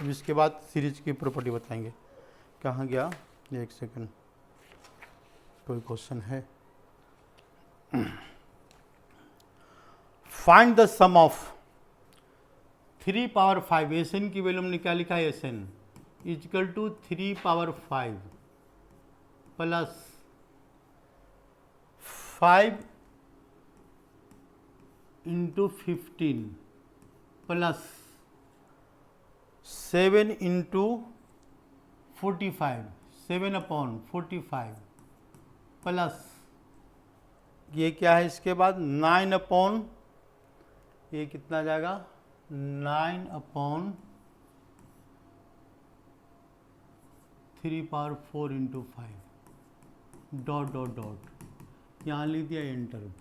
इसके बाद सीरीज की प्रॉपर्टी बताएंगे। कहाँ गया, एक सेकंड, कोई क्वेश्चन है। Find the sum of 3 power 5, S N की वैल्यू हमने क्या लिखा है, S N equal to 3 power 5 plus 5 into 15 plus 7 into 45, 7/45 plus ये क्या है, इसके बाद 9 ये कितना जाएगा 9/3 power 4 into 5 dot dot dot, यहाँ लिख दिया एंटर।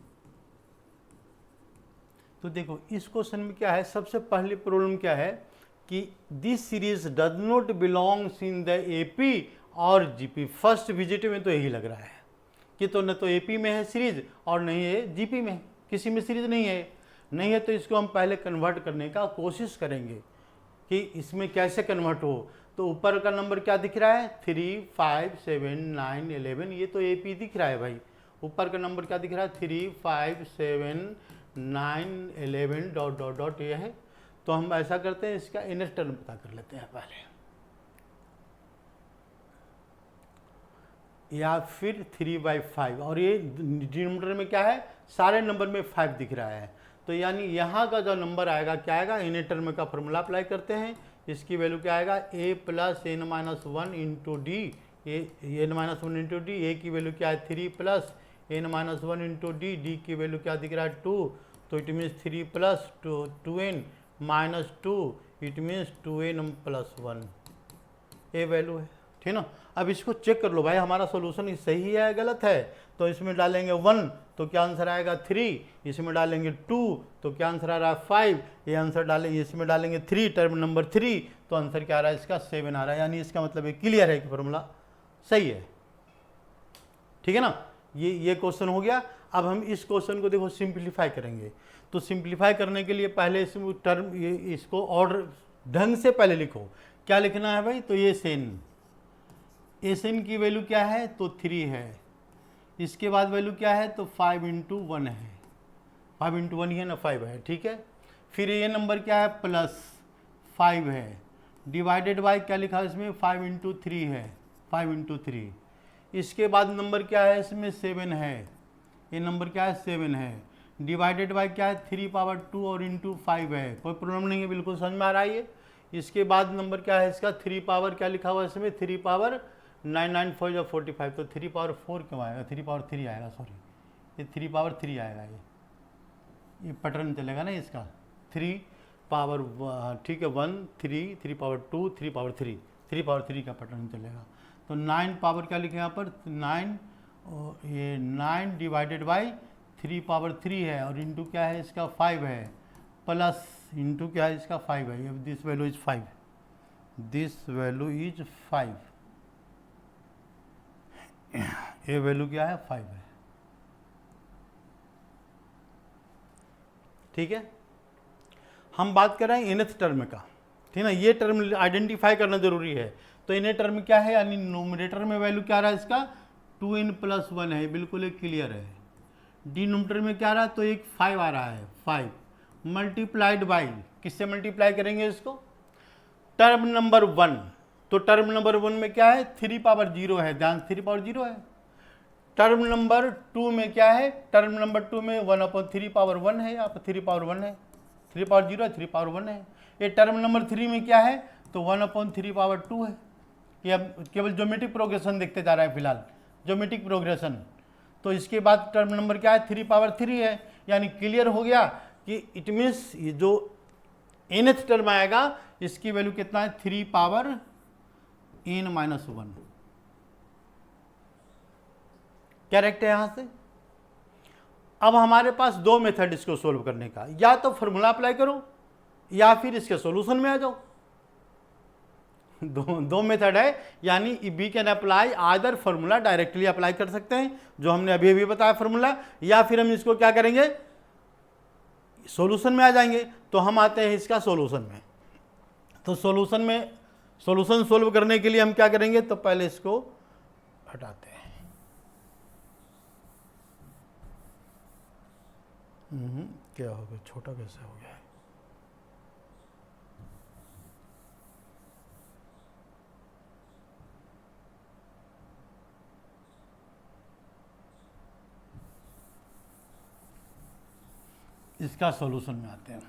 तो देखो इस क्वेश्चन में क्या है, सबसे पहली प्रॉब्लम क्या है कि this series does not belongs in the AP और जीपी। फर्स्ट विजिट में तो यही लग रहा है कि तो न तो एपी में है सीरीज और नहीं है जीपी में, किसी में सीरीज नहीं है। तो इसको हम पहले कन्वर्ट करने का कोशिश करेंगे कि इसमें कैसे कन्वर्ट हो। तो ऊपर का नंबर क्या दिख रहा है 3 5 7 9 11, ये तो एपी दिख रहा है भाई। ऊपर का नंबर क्या दिख रहा है 3 5 7 9 11 डॉट डॉट डॉट, ये है। तो हम ऐसा करते हैं, इसका इनर टर्म पता कर लेते हैं पहले, या फिर 3/5, और ये डिनोमिनेटर में क्या है, सारे नंबर में 5 दिख रहा है। तो यानी यहाँ का जो नंबर आएगा क्या आएगा, इनर टर्म का फॉर्मूला अप्लाई करते हैं। इसकी वैल्यू क्या आएगा, a plus n-1 into D, n-1 into D. A की वैल्यू क्या है 3 plus n minus one into D, D की वैल्यू क्या दिख रहा है 2, तो it means 3 plus 2n minus 2, it means 2n plus 1, ये वैल्यू है, ठीक ना। अब इसको चेक कर लो भाई हमारा सोल्यूशन सही है या गलत है। तो इसमें डालेंगे 1 तो क्या आंसर आएगा 3, इसमें डालेंगे 2 तो क्या आंसर आ रहा है 5, ये आंसर डालेंगे, इसमें डालेंगे 3 टर्म नंबर 3 तो आंसर क्या आ रहा है इसका 7 आ रहा है। यानी इसका मतलब ये क्लियर है कि फॉर्मूला सही है, ठीक है ना। ये क्वेश्चन हो गया। अब हम इस क्वेश्चन को देखो सिंप्लीफाई करेंगे। तो सिंप्लीफाई करने के लिए पहले इस टर्म इसको ऑर्डर ढंग से पहले लिखो। क्या लिखना है भाई, तो ये एन की वैल्यू क्या है, तो 3 है। इसके बाद वैल्यू क्या है, तो 5 इंटू 1 है, 5 इंटू 1 ही है ना, 5 है, ठीक है। फिर ये नंबर क्या है, प्लस 5 है, डिवाइडेड बाय क्या लिखा है इसमें 5 इंटू 3 है, 5 इंटू 3। इसके बाद नंबर क्या है इसमें 7 है, ये नंबर क्या है 7 है, डिवाइडेड बाय क्या है 3 पावर 2 और इंटू 5 है, कोई प्रॉब्लम नहीं है, बिल्कुल समझ में आ रहा है ये। इसके बाद नंबर क्या है इसका 3 पावर क्या लिखा हुआ है इसमें 3 पावर 9 9 4 या 45, तो 3 पावर 4 क्यों आएगा, 3 पावर 3 आएगा, सॉरी ये 3 पावर 3 आएगा, ये पैटर्न चलेगा ना इसका 3 पावर, ठीक है 1 3 3 पावर 2 3 पावर 3 3 पावर 3 का पैटर्न चलेगा। तो 9 पावर क्या लिखे यहाँ पर 9, ये 9 डिवाइडेड बाई 3 पावर 3 है और इंटू क्या है इसका 5 है, प्लस इंटू क्या है इसका 5 है, this value is 5, this value is 5, ये वैल्यू क्या है 5 है, ठीक है। हम बात कर रहे हैं nth टर्म का, ठीक है ना। ये टर्म आइडेंटिफाई करना जरूरी है। तो nth टर्म क्या है, यानी नोमिनेटर में वैल्यू क्या रहा है इसका 2n प्लस 1 है, बिल्कुल एक क्लियर है। डिनोमिनेटर में क्या रहा है, तो एक 5 आ रहा है, 5 मल्टीप्लाइड बाई, किससे मल्टीप्लाई करेंगे इसको, टर्म नंबर 1। तो टर्म नंबर 1 में क्या है 3 पावर 0 है, ध्यान 3 पावर 0 है। टर्म नंबर 2 में क्या है, टर्म नंबर 2 में 1/3 पावर 1 है, यहाँ पर 3 पावर 1 है, 3 पावर 0 है, 3 पावर 1 है। ये टर्म नंबर 3 में क्या है, तो 1/3 पावर 2 है। ये अब केवल ज्योमेट्रिक प्रोग्रेशन देखते जा रहा है फिलहाल, ज्योमेट्रिक प्रोग्रेशन। तो इसके बाद टर्म नंबर क्या है 3 पावर 3 है, यानी क्लियर हो गया कि इट मीन्स ये जो nth टर्म आएगा इसकी वैल्यू कितना है 3 पावर n माइनस 1। करेक्ट है यहां से। अब हमारे पास दो मेथड इसको सोल्व करने का, या तो फॉर्मूला अप्लाई करो या फिर इसके सॉल्यूशन में आ जाओ। दो मेथड है, यानी वी कैन अप्लाई आदर फॉर्मूला डायरेक्टली अप्लाई कर सकते हैं जो हमने अभी अभी बताया फॉर्मूला, या फिर हम इसको क्या करेंगे सॉल्यूशन में आ जाएंगे। तो हम आते हैं इसका सॉल्यूशन में। तो सॉल्यूशन में सॉल्यूशन सोल्व करने के लिए हम क्या करेंगे, तो पहले इसको हटाते हैं। क्या हो गया, छोटा कैसे हो गया है। इसका सॉल्यूशन में आते हैं।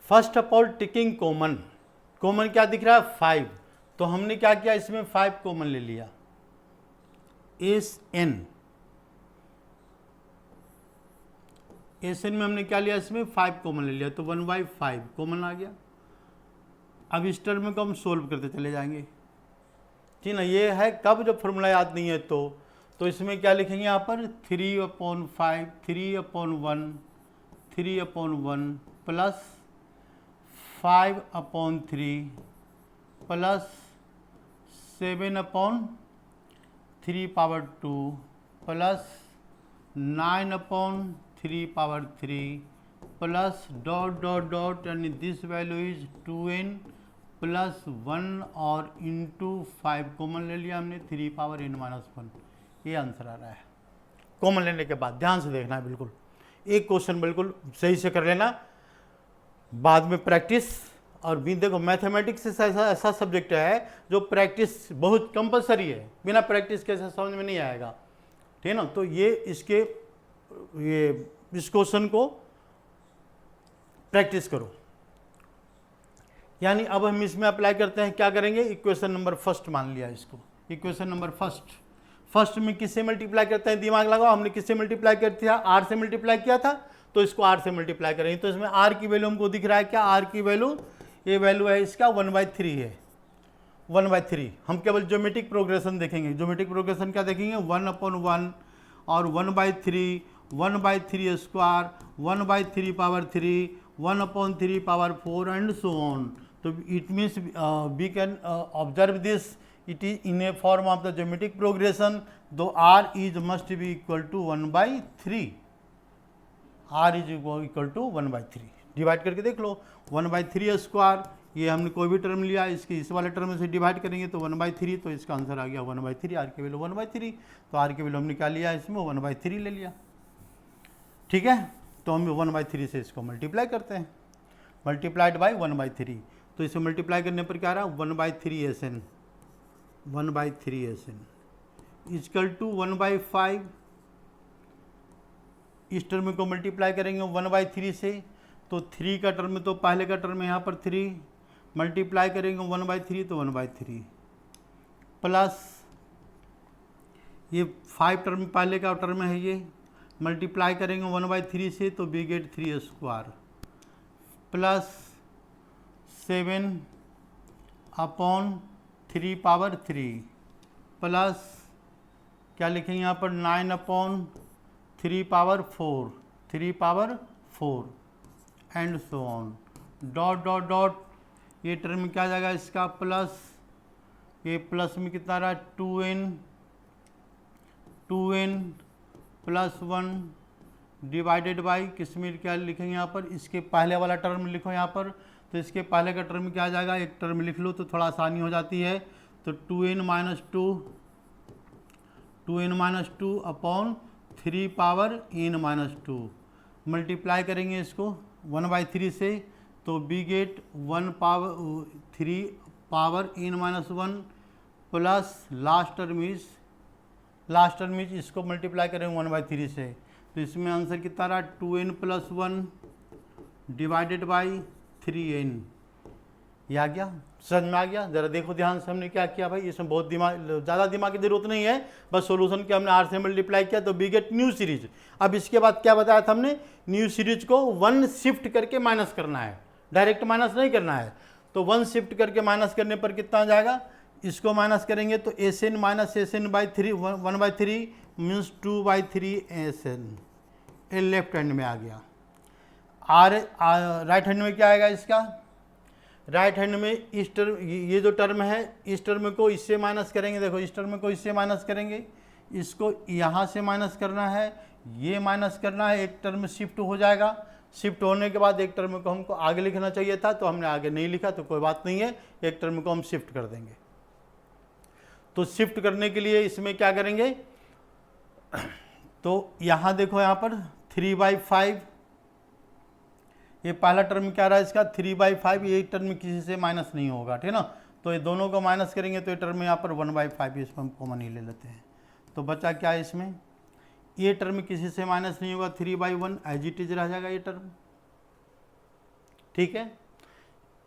First of all taking common, common क्या दिख रहा है 5, तो हमने क्या किया इसमें 5 कॉमन ले लिया, एस एन में हमने क्या लिया इसमें 5 कॉमन ले लिया, तो 1/5 कॉमन आ गया। अब इस टर्म को हम सोल्व करते चले जाएंगे, ठीक ना। ये है कब जब फॉर्मूला याद नहीं है तो इसमें क्या लिखेंगे यहाँ पर 3/5 3/1 plus 5/3 plus 7/3 power 2 plus 9/3 power 3 plus dot dot dot, यानी this value is 2n plus 1 और इंटू 5 कॉमन ले लिया हमने 3 पावर n माइनस 1। ये आंसर आ रहा है कॉमन लेने के बाद। ध्यान से देखना है, बिल्कुल एक क्वेश्चन बिल्कुल सही से कर लेना, बाद में प्रैक्टिस। और भी देखो मैथमेटिक्स ऐसा सब्जेक्ट है जो प्रैक्टिस बहुत कंपलसरी है, बिना प्रैक्टिस के समझ में नहीं आएगा, ठीक है ना। तो ये इस क्वेश्चन को प्रैक्टिस करो। यानी अब हम इसमें अप्लाई करते हैं, क्या करेंगे इक्वेशन नंबर फर्स्ट मान लिया इसको, इक्वेशन नंबर फर्स्ट में किससे मल्टीप्लाई करते हैं, दिमाग लगाओ, हमने किससे मल्टीप्लाई किया था, आर से मल्टीप्लाई किया था, तो इसको आर से मल्टीप्लाई करेंगे। तो इसमें आर की वैल्यू हमको दिख रहा है क्या, आर की वैल्यू, ये वैल्यू है इसका 1/3 है, 1/3। हम केवल ज्योमेट्रिक प्रोग्रेशन देखेंगे। ज्योमेट्रिक प्रोग्रेशन क्या देखेंगे, 1/1 और 1/3, 1/3 square, 1/3 power 3, 1/3 power 4 and so on. तो it means we can observe this, it is in a form of the geometric progression, though r is must be equal to 1/3, r is equal to 1/3। Divide करके देख लो, 1/3 स्क्वायर, ये हमने कोई भी टर्म लिया, इसके इस वाले टर्म से डिवाइड करेंगे तो 1/3, तो इसका आंसर आ गया 1/3, आर की वैल्यू 1/3। तो आर की वैल्यू हमने क्या लिया, इसमें 1/3 ले लिया। ठीक है, तो हम 1/3 से इसको मल्टीप्लाई करते हैं, मल्टीप्लाइड बाई 1/3। तो इसे मल्टीप्लाई करने पर क्या रहा, 1/3 SN, 1/3 SN इजकल टू 1/5। इस टर्म को मल्टीप्लाई करेंगे 1/3 से, तो 3 का टर्म, तो पहले का टर्म यहाँ पर 3, मल्टीप्लाई करेंगे 1/3 तो 1/3 प्लस ये 5 टर्म पहले का टर्म है, ये मल्टीप्लाई करेंगे 1/3 से तो we get 3 square plus 7/3 power 3 plus क्या लिखेंगे यहाँ पर 9/3 power 4, 3 power 4 and so on, dot dot डॉट, ये टर्म क्या आ जाएगा इसका प्लस, ये प्लस में कितना रहा 2n प्लस 1 डिवाइडेड बाई, किसमें क्या लिखेंगे यहाँ पर, इसके पहले वाला टर्म लिखो यहाँ पर, तो इसके पहले का टर्म क्या आ जाएगा, एक टर्म लिख लो तो थोड़ा आसानी हो जाती है। तो 2n-2 upon 3 power n-2 multiply करेंगे इसको 1/3 से, तो we get 3 power n-1 plus last term is इसको मल्टीप्लाई करेंगे 1/3 से, तो इसमें आंसर कितना रहा 2n + 1 डिवाइडेड बाई 3n। ये आ गया, समझ में आ गया। जरा देखो ध्यान से हमने क्या किया भाई, इसमें बहुत ज़्यादा दिमाग की जरूरत नहीं है, बस सॉल्यूशन के हमने आर से मल्टीप्लाई किया तो बी गेट न्यू सीरीज। अब इसके बाद क्या बताया था हमने, न्यू सीरीज को 1 शिफ्ट करके माइनस करना है, डायरेक्ट माइनस नहीं करना है। तो 1 शिफ्ट करके माइनस करने पर कितना आ जाएगा, इसको माइनस करेंगे तो SN minus SN/3 1/3 means 2/3 SN, ये लेफ्ट हैंड में आ गया। राइट हैंड में क्या आएगा इसका, राइट हैंड में इस टर्म, ये जो टर्म है इस टर्म को इससे माइनस करेंगे, देखो इस टर्म को इससे माइनस करेंगे, इसको यहाँ से माइनस करना है, ये माइनस करना है, एक टर्म शिफ्ट हो जाएगा। शिफ्ट होने के बाद एक टर्म को हमको आगे लिखना चाहिए था, तो हमने आगे नहीं लिखा, तो कोई बात नहीं है, एक टर्म को हम शिफ्ट कर देंगे। तो शिफ्ट करने के लिए इसमें क्या करेंगे, तो यहाँ देखो यहाँ पर 3/5, ये पहला टर्म क्या रहा है इसका 3/5, ये टर्म किसी से माइनस नहीं होगा, ठीक है ना। तो ये दोनों को माइनस करेंगे तो ये टर्म यहाँ पर 1/5, इसमें हम कॉमन ही ले लेते हैं। तो बचा क्या है इसमें, ये टर्म किसी से माइनस नहीं होगा, 3/1 एज इट इज रह जाएगा ये टर्म, ठीक है।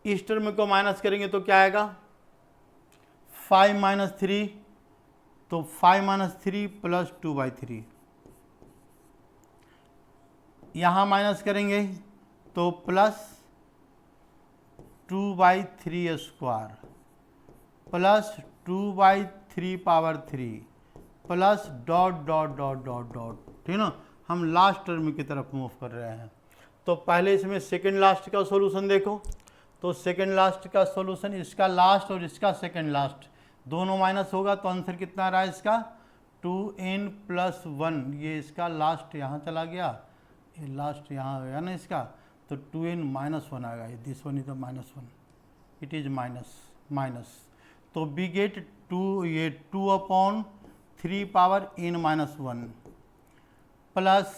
इस टर्म को माइनस करेंगे तो क्या आएगा 5 - 3, तो 5 - 3 प्लस 2/3, यहाँ माइनस करेंगे तो plus 2/3 square plus 2/3 power 3 plus dot dot dot dot dot, ठीक है ना। हम लास्ट टर्म की तरफ मूव कर रहे हैं। तो पहले इसमें सेकेंड लास्ट का सॉल्यूशन देखो, तो सेकेंड लास्ट का सॉल्यूशन, इसका लास्ट और इसका सेकेंड लास्ट दोनों माइनस होगा, तो आंसर कितना रहा इसका 2n + 1, ये इसका लास्ट यहाँ चला गया, ये लास्ट यहाँ आ गया ना इसका, तो 2n - 1 आएगा, this one is the -1, it is minus. तो बी गेट 2, ये 2/3 पावर n-1 प्लस,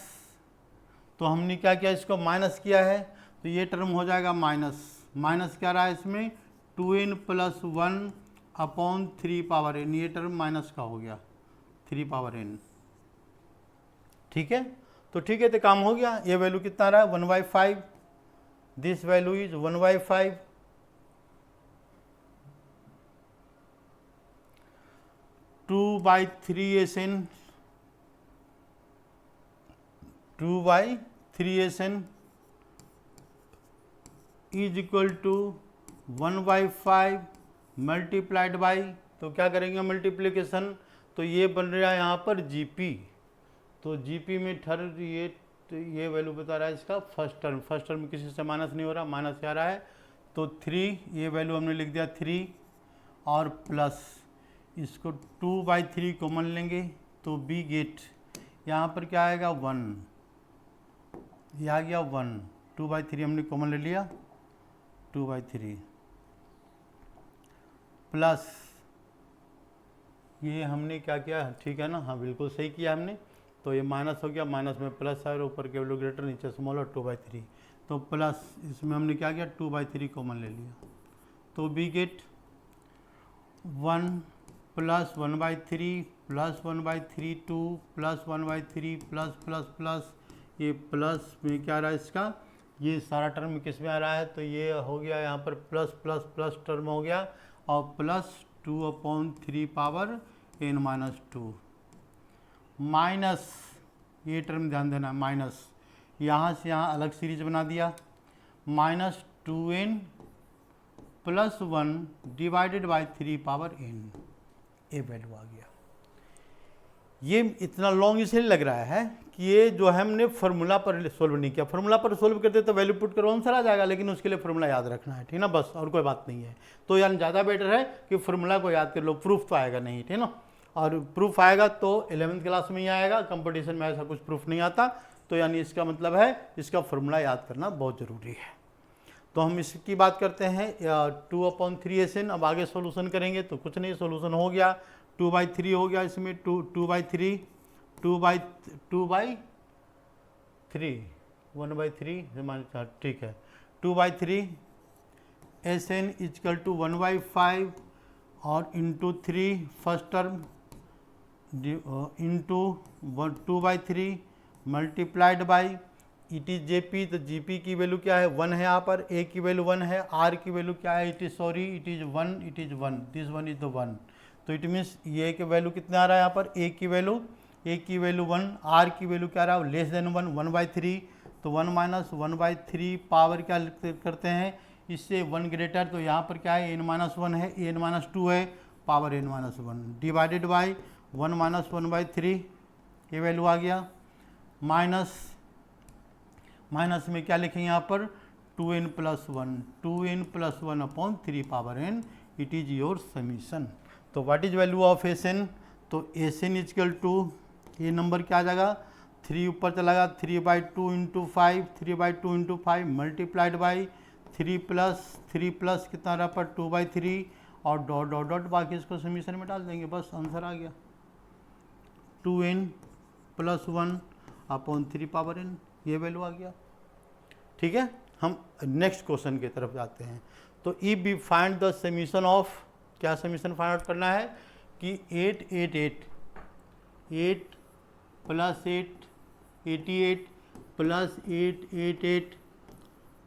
तो हमने क्या किया इसको माइनस किया है, तो ये टर्म हो जाएगा माइनस क्या रहा है इसमें 2n + 1/3 पावर n, ये टर्म माइनस का हो गया 3 पावर n, ठीक है। तो ठीक है, तो काम हो गया। ये वैल्यू कितना रहा 1/5, this value is 1/5। 2/3SN 2/3SN is equal to 1/5 multiplied by, तो क्या करेंगे मल्टीप्लिकेशन, तो ये बन रहा है यहाँ पर GP, तो GP में तो ये वैल्यू बता रहा है इसका फर्स्ट टर्म में किसी से माइनस नहीं हो रहा, माइनस आ रहा है, तो 3 ये वैल्यू हमने लिख दिया 3 और प्लस इसको 2/3 कॉमन लेंगे तो बी गेट यहाँ पर क्या आएगा 1, ये आ गया 1, 2/3 हमने कॉमन ले लिया 2/3 प्लस ये हमने क्या किया, ठीक है ना, हाँ बिल्कुल सही किया हमने, तो ये माइनस हो गया, माइनस में प्लस है, ऊपर के वैल्यू ग्रेटर नीचे स्मॉल और 2/3, तो प्लस इसमें हमने क्या किया 2/3 कॉमन ले लिया, तो we get 1 plus 1/3 plus 1/3 2 plus 1/3 plus plus plus, ये प्लस में क्या आ रहा है इसका, ये सारा टर्म किस में आ रहा है, तो ये हो गया यहाँ पर प्लस प्लस प्लस टर्म हो गया और प्लस 2/3 पावर n-2 माइनस, ये टर्म ध्यान देना माइनस, यहाँ से यहाँ अलग सीरीज बना दिया, minus 2n plus 1 divided by 3 power n, ये वैल्यू आ गया। ये इतना लॉन्ग इसलिए लग रहा है कि ये जो है हमने फार्मूला पर सोल्व नहीं किया, फार्मूला पर सोल्व करते तो वैल्यू पुट करो आंसर आ जाएगा, लेकिन उसके लिए फार्मूला याद रखना है, ठीक ना, बस और कोई बात नहीं है। तो यानी ज़्यादा बेटर है कि फार्मूला को याद कर लो, प्रूफ तो आएगा नहीं, ठीक ना, और प्रूफ आएगा तो 11th क्लास में ही आएगा, कंपटीशन में ऐसा कुछ प्रूफ नहीं आता, तो यानी इसका मतलब है इसका फार्मूला याद करना बहुत ज़रूरी है। तो हम इसकी बात करते हैं 2/3SN, अब आगे सोल्यूशन करेंगे तो कुछ नहीं, सोल्यूशन हो गया 2/3 हो गया, इसमें 2/3 1/3 ठीक है, 2/3 SN इजकल टू 1/5 और into 3 first term into 2/3 multiplied by it is JP, तो GP की वैल्यू क्या है 1 है, यहाँ पर A की वैल्यू 1 है, R की वैल्यू क्या है, it is 1, this one is the 1, तो इट मीन्स ये की वैल्यू कितना आ रहा है यहाँ पर A की वैल्यू 1, R की वैल्यू क्या रहा है लेस देन 1, 1/3, तो 1 माइनस 1/3 पावर क्या करते हैं इससे 1 ग्रेटर, तो यहाँ पर क्या है n-1 है, n-2 है, power n-1 divided by 1 minus 1/3, ये वैल्यू आ गया, माइनस में क्या लिखेंगे यहाँ पर 2n + 1 upon 3 power n, it is your summation. तो what is value of SN, तो SN इजकल टू ये नंबर क्या आ जाएगा 3 ऊपर चला गया 3/2 × 5 3/2 × 5 मल्टीप्लाइड बाई 3 प्लस कितना रहा पर 2/3 और डॉट डॉट डॉट, बाकी इसको समीशन में डाल देंगे, बस आंसर आ गया 2n + 1 अपॉन 3 पावर n, ये वैल्यू आ गया। ठीक है, हम नेक्स्ट क्वेश्चन की तरफ जाते हैं। तो if we find the summation of, क्या समीशन फाइंड आउट करना है कि 8 + 8 88 + 888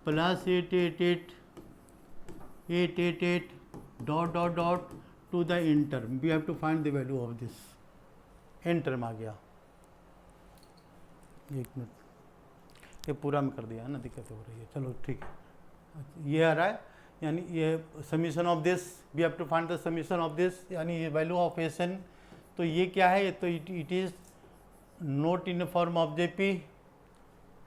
+ 888 dot dot dot to the n term, we have to find the value of this, n term आ गया। एक मिनट, ये पूरा में कर दिया है ना, दिक्कत हो रही है, चलो ठीक है, ये आ रहा है, यानी ये summation of this, we have to find the summation of this, यानी ये वैल्यू ऑफ SN, तो ये क्या है, तो it is note in form of JP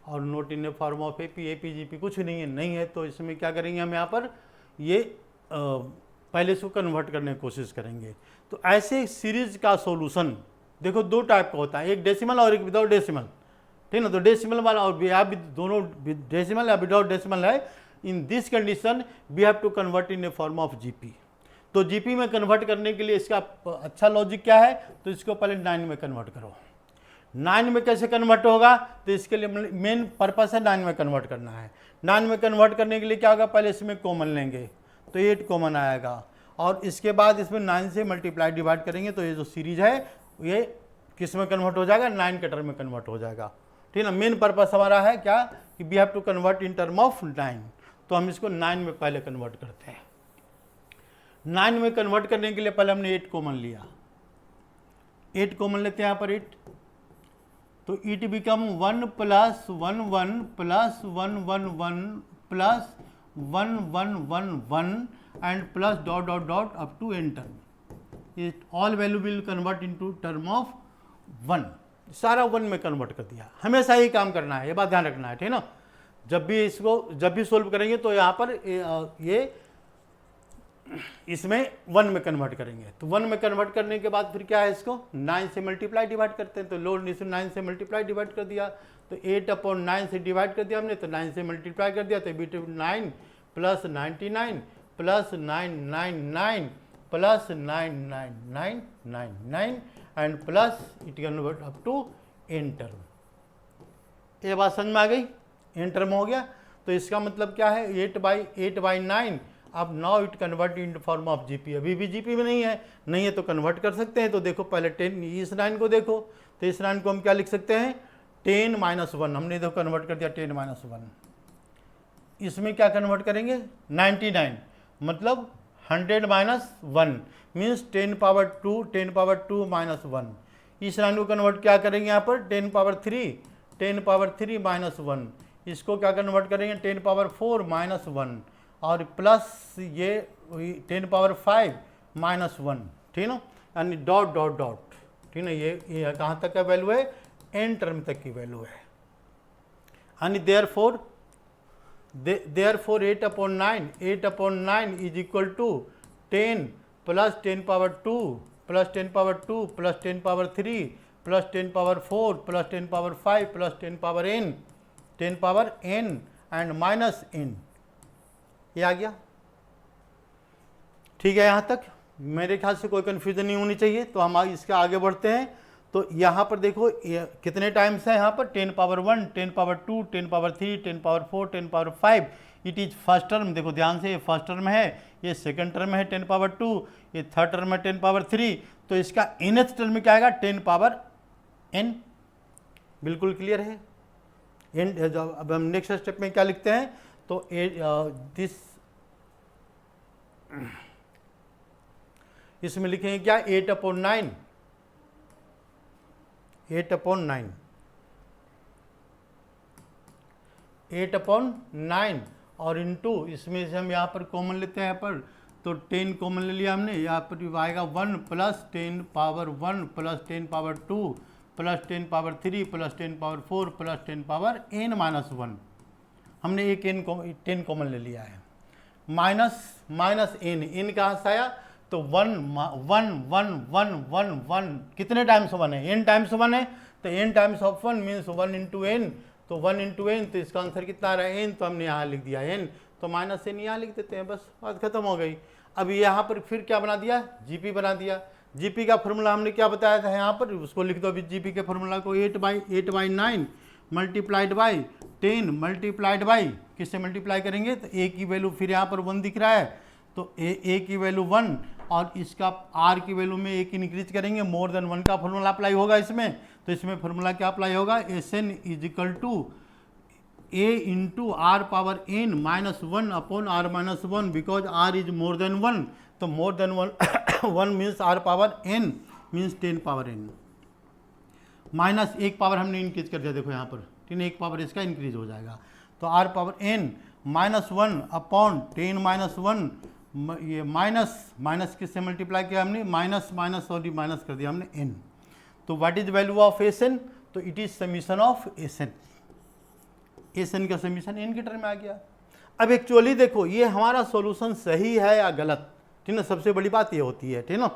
और note in form of AP, GP कुछ नहीं है, तो इसमें क्या करेंगे हम यहाँ पर ये पहले इसको कन्वर्ट करने की कोशिश करेंगे। तो ऐसे सीरीज का सॉल्यूशन देखो दो टाइप का होता है, एक डेसिमल और एक विदाउट डेसिमल, ठीक ना, तो डेसिमल वाला और या भी दोनों डेसिमल या विदाउट डेसिमल है, in this condition we have to convert in a form of GP। तो GP में कन्वर्ट करने के लिए इसका अच्छा लॉजिक क्या है, तो इसको पहले 9 में कन्वर्ट करो। 9 में कैसे कन्वर्ट होगा, तो इसके लिए मेन पर्पस है 9 में कन्वर्ट करना है। 9 में कन्वर्ट करने के लिए क्या होगा, पहले इसमें कॉमन लेंगे तो 8 कॉमन आएगा, और इसके बाद इसमें 9 से मल्टीप्लाई डिवाइड करेंगे, तो ये जो सीरीज है ये किस में कन्वर्ट हो जाएगा, 9 के टर्म में कन्वर्ट हो जाएगा, ठीक है ना। मेन पर्पस हमारा है क्या कि we have to convert in term of 9, तो हम इसको 9 में पहले कन्वर्ट करते हैं। 9 में कन्वर्ट करने के लिए पहले हमने 8 कॉमन लिया, 8 कॉमन लेते हैं यहाँ पर 8, तो it become 1 plus 1 1 plus 1 1 1 plus 1 1 1 1 and plus dot dot dot up to n term. It all value will convert into term of 1, सारा 1 में कन्वर्ट कर दिया। हमेशा ही काम करना है, ये बात ध्यान रखना है, ठीक है ना। जब भी सोल्व करेंगे तो यहाँ पर ये इसमें 1 में कन्वर्ट करेंगे, तो 1 में कन्वर्ट करने के बाद फिर क्या है, इसको 9 से मल्टीप्लाई डिवाइड करते हैं, तो लोड इसे 9 से मल्टीप्लाई डिवाइड कर दिया, तो 8/9 से डिवाइड कर दिया हमने, तो 9 से मल्टीप्लाई कर दिया, तो between 9 plus 99 plus 999 plus 99999 and plus it convert up to n term. ये बात समझ में आ गई, n टर्म हो गया। तो इसका मतलब क्या है, 8/9, अब now it convert in form of GP. अभी भी जीपी में नहीं है तो कन्वर्ट कर सकते हैं। तो देखो पहले 10 इस 9 को देखो, तो इस 9 को हम क्या लिख सकते हैं, 10 - 1, हमने देखो कन्वर्ट कर दिया 10 - 1। इसमें क्या कन्वर्ट करेंगे, 99 मतलब 100 - 1 मीन्स 10 पावर 2 - 1। इस 9 को कन्वर्ट क्या करेंगे यहाँ पर 10 पावर 3 - 1। इसको क्या कन्वर्ट करेंगे 10 पावर 4 - 1 और प्लस ये 10 पावर 5 - 1, ठीक ना, यानी डॉट डॉट डॉट, ठीक ना। ये कहाँ तक का वैल्यू है, n टर्म तक की वैल्यू है। यानी therefore 8/9 is equal to 10 plus 10 power 2 plus 10 power 2 plus 10 power 3 plus 10 power 4 plus 10 power 5 plus 10 power n and minus n। ये आ गया, ठीक है। यहाँ तक मेरे ख्याल से कोई कन्फ्यूजन नहीं होनी चाहिए। तो हम इसके आगे बढ़ते हैं। तो यहाँ पर देखो कितने टाइम्स है, यहाँ पर 10 power 1 10 power 2 10 power 3 10 power 4 10 power 5। It is first term, देखो ध्यान से, ये फर्स्ट टर्म है, ये सेकंड टर्म है 10 पावर 2, ये थर्ड टर्म है 10 पावर 3। तो इसका nth टर्म में क्या आएगा 10 पावर n। बिल्कुल क्लियर है। अब हम नेक्स्ट स्टेप में क्या लिखते हैं, तो इसमें लिखेंगे क्या 8/9 और इनटू इसमें से हम यहाँ पर कॉमन लेते हैं, यहाँ पर तो 10 कॉमन ले लिया हमने, यहाँ पर आएगा 1 plus 10 power 1 plus 10 power 2 plus 10 power 3 plus 10 power 4 plus 10 power n - 1। हमने एक 10 कॉमन ले लिया है। माइनस n कहाँ से आया, तो 1 1 1 1 1 1 कितने टाइम्स 1 है, n टाइम्स 1 है, तो n times of 1 means 1 into n, तो 1 इंटू n, तो इसका आंसर कितना आ रहा है n, तो हमने यहाँ लिख दिया n, तो माइनस n यहाँ लिख देते हैं, बस बात खत्म हो गई। अब यहाँ पर फिर क्या बना दिया, जीपी बना दिया। जीपी का फॉर्मूला हमने क्या बताया था यहाँ पर, उसको लिख दो अभी। जीपी के फॉर्मूला को 8/9 मल्टीप्लाइड बाई 10 मल्टीप्लाइड बाई, किससे मल्टीप्लाई करेंगे, तो a की वैल्यू फिर यहाँ पर 1 दिख रहा है, तो a की वैल्यू 1 और इसका r की वैल्यू में एक इंक्रीज करेंगे, मोर देन 1 का फॉर्मूला अप्लाई होगा इसमें। तो इसमें फॉर्मूला क्या अप्लाई होगा, Sn is equal to a into are power n -1 upon r - 1, because r is more than 1, तो more than 1 means r power n means 10 power n, minus एक पावर हमने इंक्रीज कर दिया, देखो यहाँ पर, ठीक है, एक पावर इसका इंक्रीज हो जाएगा, तो r पावर n -1 अपॉन 10 - 1, ये माइनस किससे मल्टीप्लाई किया हमने, माइनस कर दिया हमने n। तो what is value of Sn, तो it is summation of Sn का समीशन n के टर्म में आ गया। अब एक्चुअली देखो ये हमारा सॉल्यूशन सही है या गलत, ठीक ना, सबसे बड़ी बात ये होती है, ठीक ना।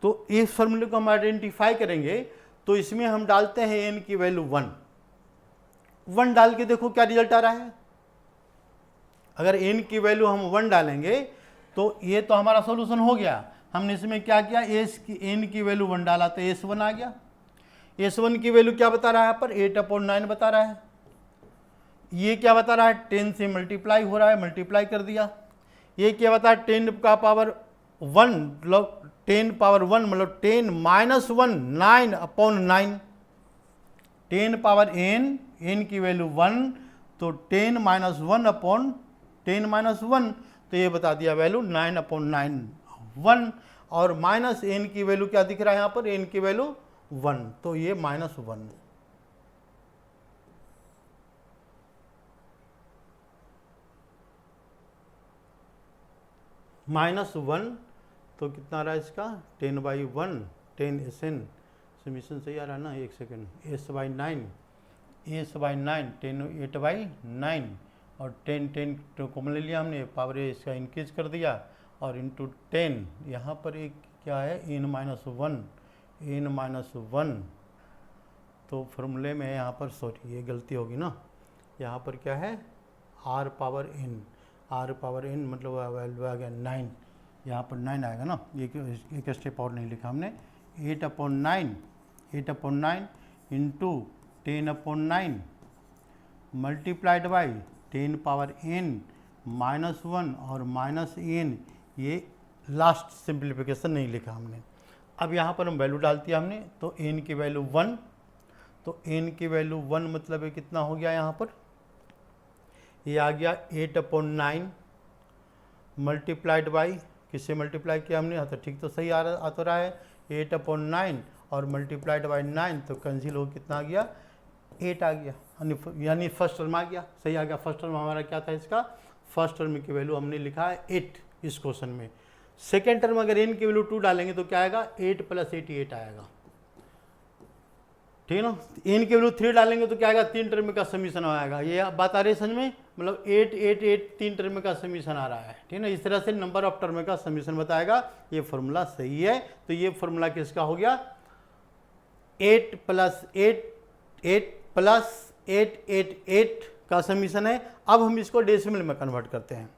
तो इस फॉर्मूले को हम आइडेंटिफाई करेंगे, तो इसमें हम डालते हैं n की वैल्यू 1 डाल के देखो क्या रिजल्ट आ रहा है। अगर n की वैल्यू हम 1 डालेंगे तो ये तो हमारा सॉल्यूशन हो गया। हमने इसमें क्या किया, n की वैल्यू 1 डाला तो S1 आ गया। S1 की वैल्यू क्या बता रहा है यहाँ पर, 8/9 बता रहा है। ये क्या बता रहा है, 10 से मल्टीप्लाई हो रहा है, मल्टीप्लाई कर दिया। ये क्या बता है, 10 का पावर 1 मतलब 10 पावर 1 मतलब 10 - 1 9/9, 10 पावर n की वैल्यू 1, तो 10 - 1 अपॉन 10 - 1, तो ये बता दिया वैल्यू 9/9 1, और माइनस n की वैल्यू क्या दिख रहा है यहाँ पर, n की वैल्यू 1, तो ये -1, -1 तो कितना आ रहा है इसका 10/1, 10 SN, समीशन सही आ रहा है ना, एक सेकेंड, S/9, 10 8/9 और 10 तो कॉमन ले लिया हमने, पावर इसका इंक्रीज कर दिया और इंटू 10, यहाँ पर एक क्या है n-1, तो फॉर्मूले में यहाँ पर सॉरी ये गलती होगी ना, यहाँ पर क्या है r पावर n मतलब वैल्यू आ गया 9, यहाँ पर 9 आएगा ना, एक स्टेप और नहीं लिखा हमने, 8/9 into 10/9 multiplied by 10 power n -1 और -n, ये लास्ट सिंप्लीफिकेशन नहीं लिखा हमने। अब यहाँ पर हम वैल्यू डालती है हमने, तो n की वैल्यू 1, तो n की वैल्यू 1 मतलब ये कितना हो गया यहाँ पर, ये आ गया 8/9 मल्टीप्लाइड बाई, किससे मल्टीप्लाई किया हमने, हाँ तो ठीक तो सही आ तो रहा है, 8/9 और मल्टीप्लाइड बाई 9, तो कैंसिल हो कितना आ गया 8 आ गया, यानी फर्स्ट टर्म आ गया, सही आ गया। फर्स्ट टर्म हमारा क्या था, इसका फर्स्ट टर्म की वैल्यू हमने लिखा है 8 इस क्वेश्चन में। सेकेंड टर्म अगर n की वैल्यू 2 डालेंगे तो क्या आएगा 8 + 88 आएगा, ठीक है ना। n की वैल्यू 3 डालेंगे तो क्या आएगा, 3 टर्म का समीशन आएगा। ये बात आ रही है समझ में, मतलब 8 8 8 3 टर्म का समीशन आ रहा है, ठीक है ना। इस तरह से नंबर ऑफ टर्म का समीशन बताएगा, ये फॉर्मूला सही है। तो ये फॉर्मूला किसका हो गया, 8 + 8 का समीशन है। अब हम इसको डेसिमल में कन्वर्ट करते हैं।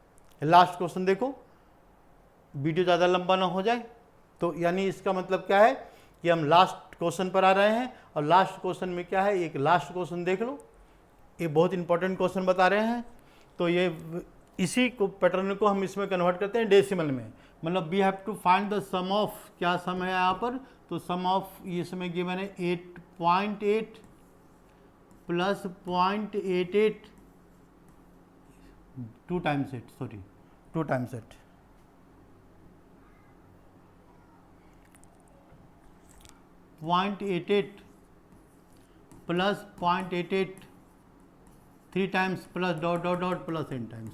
लास्ट क्वेश्चन देखो, वीडियो ज़्यादा लंबा ना हो जाए, तो यानी इसका मतलब क्या है कि हम लास्ट क्वेश्चन पर आ रहे हैं, और लास्ट क्वेश्चन में क्या है, एक लास्ट क्वेश्चन देख लो, ये बहुत इंपॉर्टेंट क्वेश्चन बता रहे हैं। तो ये इसी को पैटर्न को हम इसमें कन्वर्ट करते हैं डेसिमल में, मतलब we have to find the sum of, क्या सम है यहाँ पर, तो सम ऑफ इसमें गिवन है 8.8 plus 0.88 2 times 8 0.88 plus 0.88 3 times plus dot dot dot plus n times,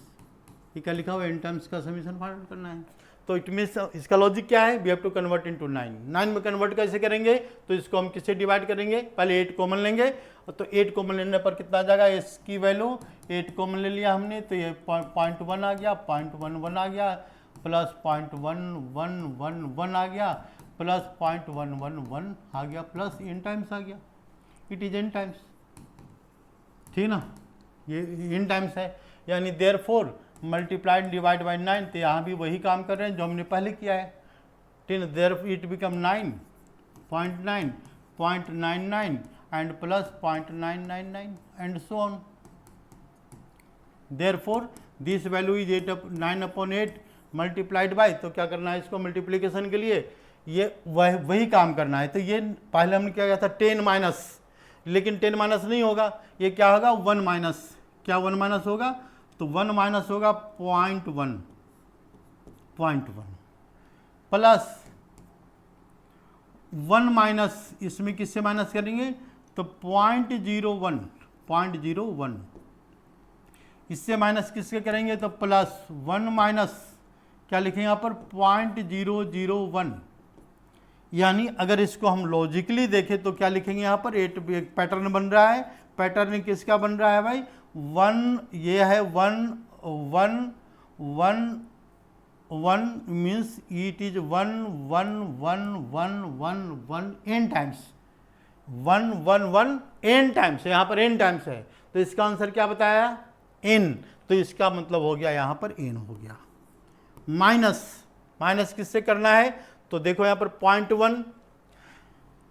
ये क्या लिखा हुआ है, n टाइम्स का समीशन फाइंड करना है। तो इट मीन्स इसका लॉजिक क्या है, we have to convert into 9 में कन्वर्ट कैसे करेंगे, तो इसको हम किससे डिवाइड करेंगे, पहले 8 कॉमन लेंगे, तो 8 कॉमन लेने पर कितना आ जाएगा, इसकी वैल्यू 8 कॉमन ले लिया हमने, तो ये 0.1 आ गया, 0.11 आ गया, प्लस 0.111 आ गया, प्लस 0.111 आ गया, प्लस n टाइम्स आ गया, इट इज n टाइम्स, ठीक ना, ये n टाइम्स है। यानी देयरफॉर मल्टीप्लाइड डिवाइड बाई 9, तो यहाँ भी वही काम कर रहे हैं जो हमने पहले किया है, ठीक है। Therefore it become 9.9 0.99 and plus 0.999 and so on. Therefore this value is 9/8 multiplied by, तो क्या करना है इसको मल्टीप्लिकेशन के लिए, ये वही काम करना है। तो ये पहले हमने क्या किया था 10 माइनस, लेकिन 10 माइनस नहीं होगा, ये क्या होगा 1 माइनस, क्या 1 माइनस होगा, तो 1 माइनस होगा 0.1 प्लस 1 माइनस, इसमें किससे माइनस करेंगे, तो 0.01 इससे माइनस किसके करेंगे, तो प्लस 1 माइनस क्या लिखेंगे यहाँ पर 0.001, यानी अगर इसको हम लॉजिकली देखें तो क्या लिखेंगे यहाँ पर, एक पैटर्न बन रहा है, पैटर्न किसका बन रहा है भाई, 1, ये है 1 1 1 1 means it is 1 1 1 1 1 1 n times, 1 1 1 n times, यहाँ पर n टाइम्स है, तो इसका आंसर क्या बताया n, तो इसका मतलब हो गया यहाँ पर n हो गया। माइनस किससे करना है, तो देखो यहाँ पर 0.1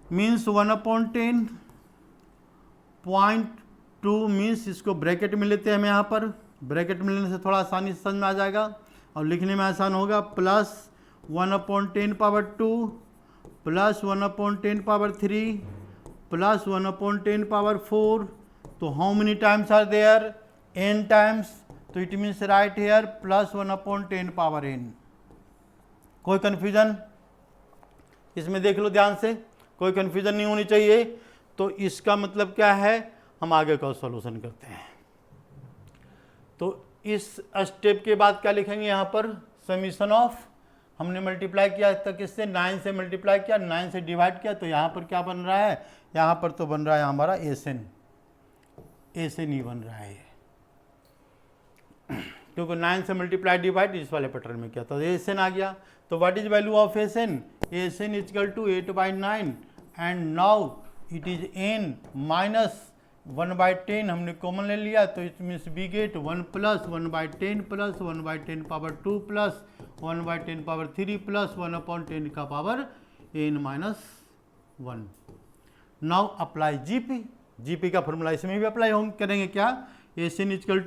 मीन्स 1/10, 0.2 मीन्स इसको ब्रैकेट में लेते हैं हम, यहाँ पर ब्रैकेट में लेने से थोड़ा आसानी से समझ में आ जाएगा और लिखने में आसान होगा, plus 1/10 power 2 plus 1/10 power 3 plus 1/10 power 4, तो how many times are there, n times, तो it means right here plus 1/10 power n। कोई कन्फ्यूजन इसमें देख लो ध्यान से, कोई कन्फ्यूजन नहीं होनी चाहिए। तो इसका मतलब क्या है, हम आगे का सॉल्यूशन करते हैं। तो इस स्टेप के बाद क्या लिखेंगे यहाँ पर, समीशन ऑफ, हमने मल्टीप्लाई किया तक इससे 9 से मल्टीप्लाई किया, 9 से डिवाइड किया, तो यहाँ पर क्या बन रहा है, यहाँ पर तो बन रहा है हमारा एसएन ही बन रहा है, क्योंकि 9 से मल्टीप्लाई डिवाइड इस वाले पैटर्न में किया, तो एसएन आ गया। तो what is value of S N, S N equal to 8/9 and now it is n minus 1/10 हमने कॉमन ले लिया, तो it means we get 1 plus 1/10 plus 1/10 power 2 plus 1/10 power 3 plus 1/10 का power n-1। Now apply GP का फॉर्मूला इसमें भी अप्लाई हम करेंगे क्या, S N equal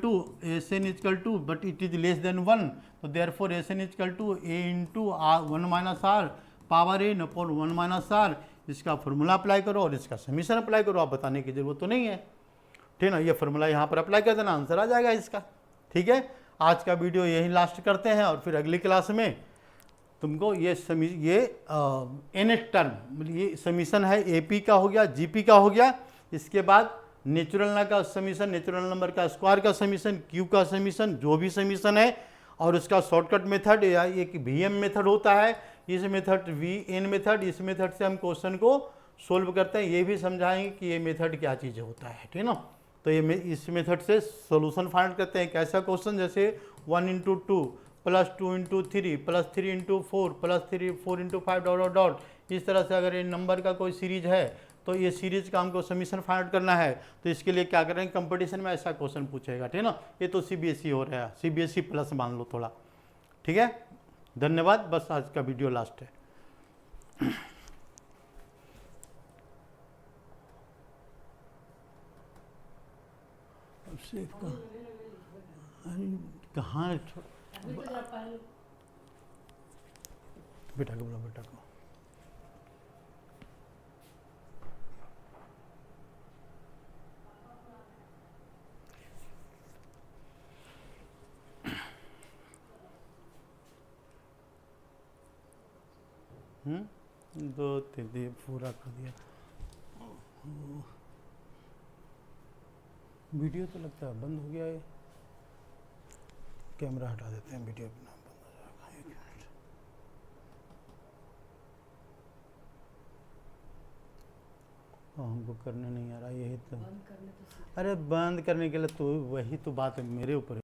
to but it is less than 1, तो therefore S N equal to A into r 1 minus are power n upon 1 minus r, इसका फॉर्मूला अप्लाई करो और इसका समीशन अप्लाई करो, आप बताने की जरूरत तो नहीं है, ठीक ना। ये फॉर्मूला यहाँ पर अप्लाई कर देना, आंसर आ जाएगा इसका, ठीक है। आज का वीडियो यही लास्ट करते हैं और फिर अगली क्लास में तुमको ये nth टर्म, ये समीशन है एपी का हो गया, जीपी का हो गया, इसके बाद नेचुरल का समीशन, नेचुरल नंबर का स्क्वायर का समीशन, क्यू का समीशन, जो भी समीशन है, और उसका शॉर्टकट मेथड या एक वीएम मेथड होता है, इस मेथड वीएन मेथड, इस मेथड से हम क्वेश्चन को सोल्व करते हैं, ये भी समझाएंगे कि ये मेथड क्या चीज़ होता है, ठीक है ना। तो ये इस मेथड से सॉल्यूशन फाइंड करते हैं, कैसा क्वेश्चन, जैसे 1 into 2 plus 2 into 3 plus 3 into 4 plus 4 into 5 dot dot dot, इस तरह से अगर ये नंबर का कोई सीरीज है तो ये सीरीज का हमको समीशन फाइंड करना है, तो इसके लिए क्या करेंगे, कंपटीशन में ऐसा क्वेश्चन पूछेगा, ठीक है ना। ये तो सीबीएसई हो रहा है, सीबीएसई प्लस मान लो थोड़ा, ठीक है। धन्यवाद, बस आज का वीडियो लास्ट है। कहाँ बेटा को बोला, बेटा को दो तीन पूरा कर दिया। वीडियो तो लगता है बंद हो गया है, कैमरा हटा देते हैं, वीडियो अपना बंद हो जाएगा। 1 मिनट, हमको करने नहीं आ रहा, यही तो, अरे बंद करने के लिए तो वही तो बात है, मेरे ऊपर है।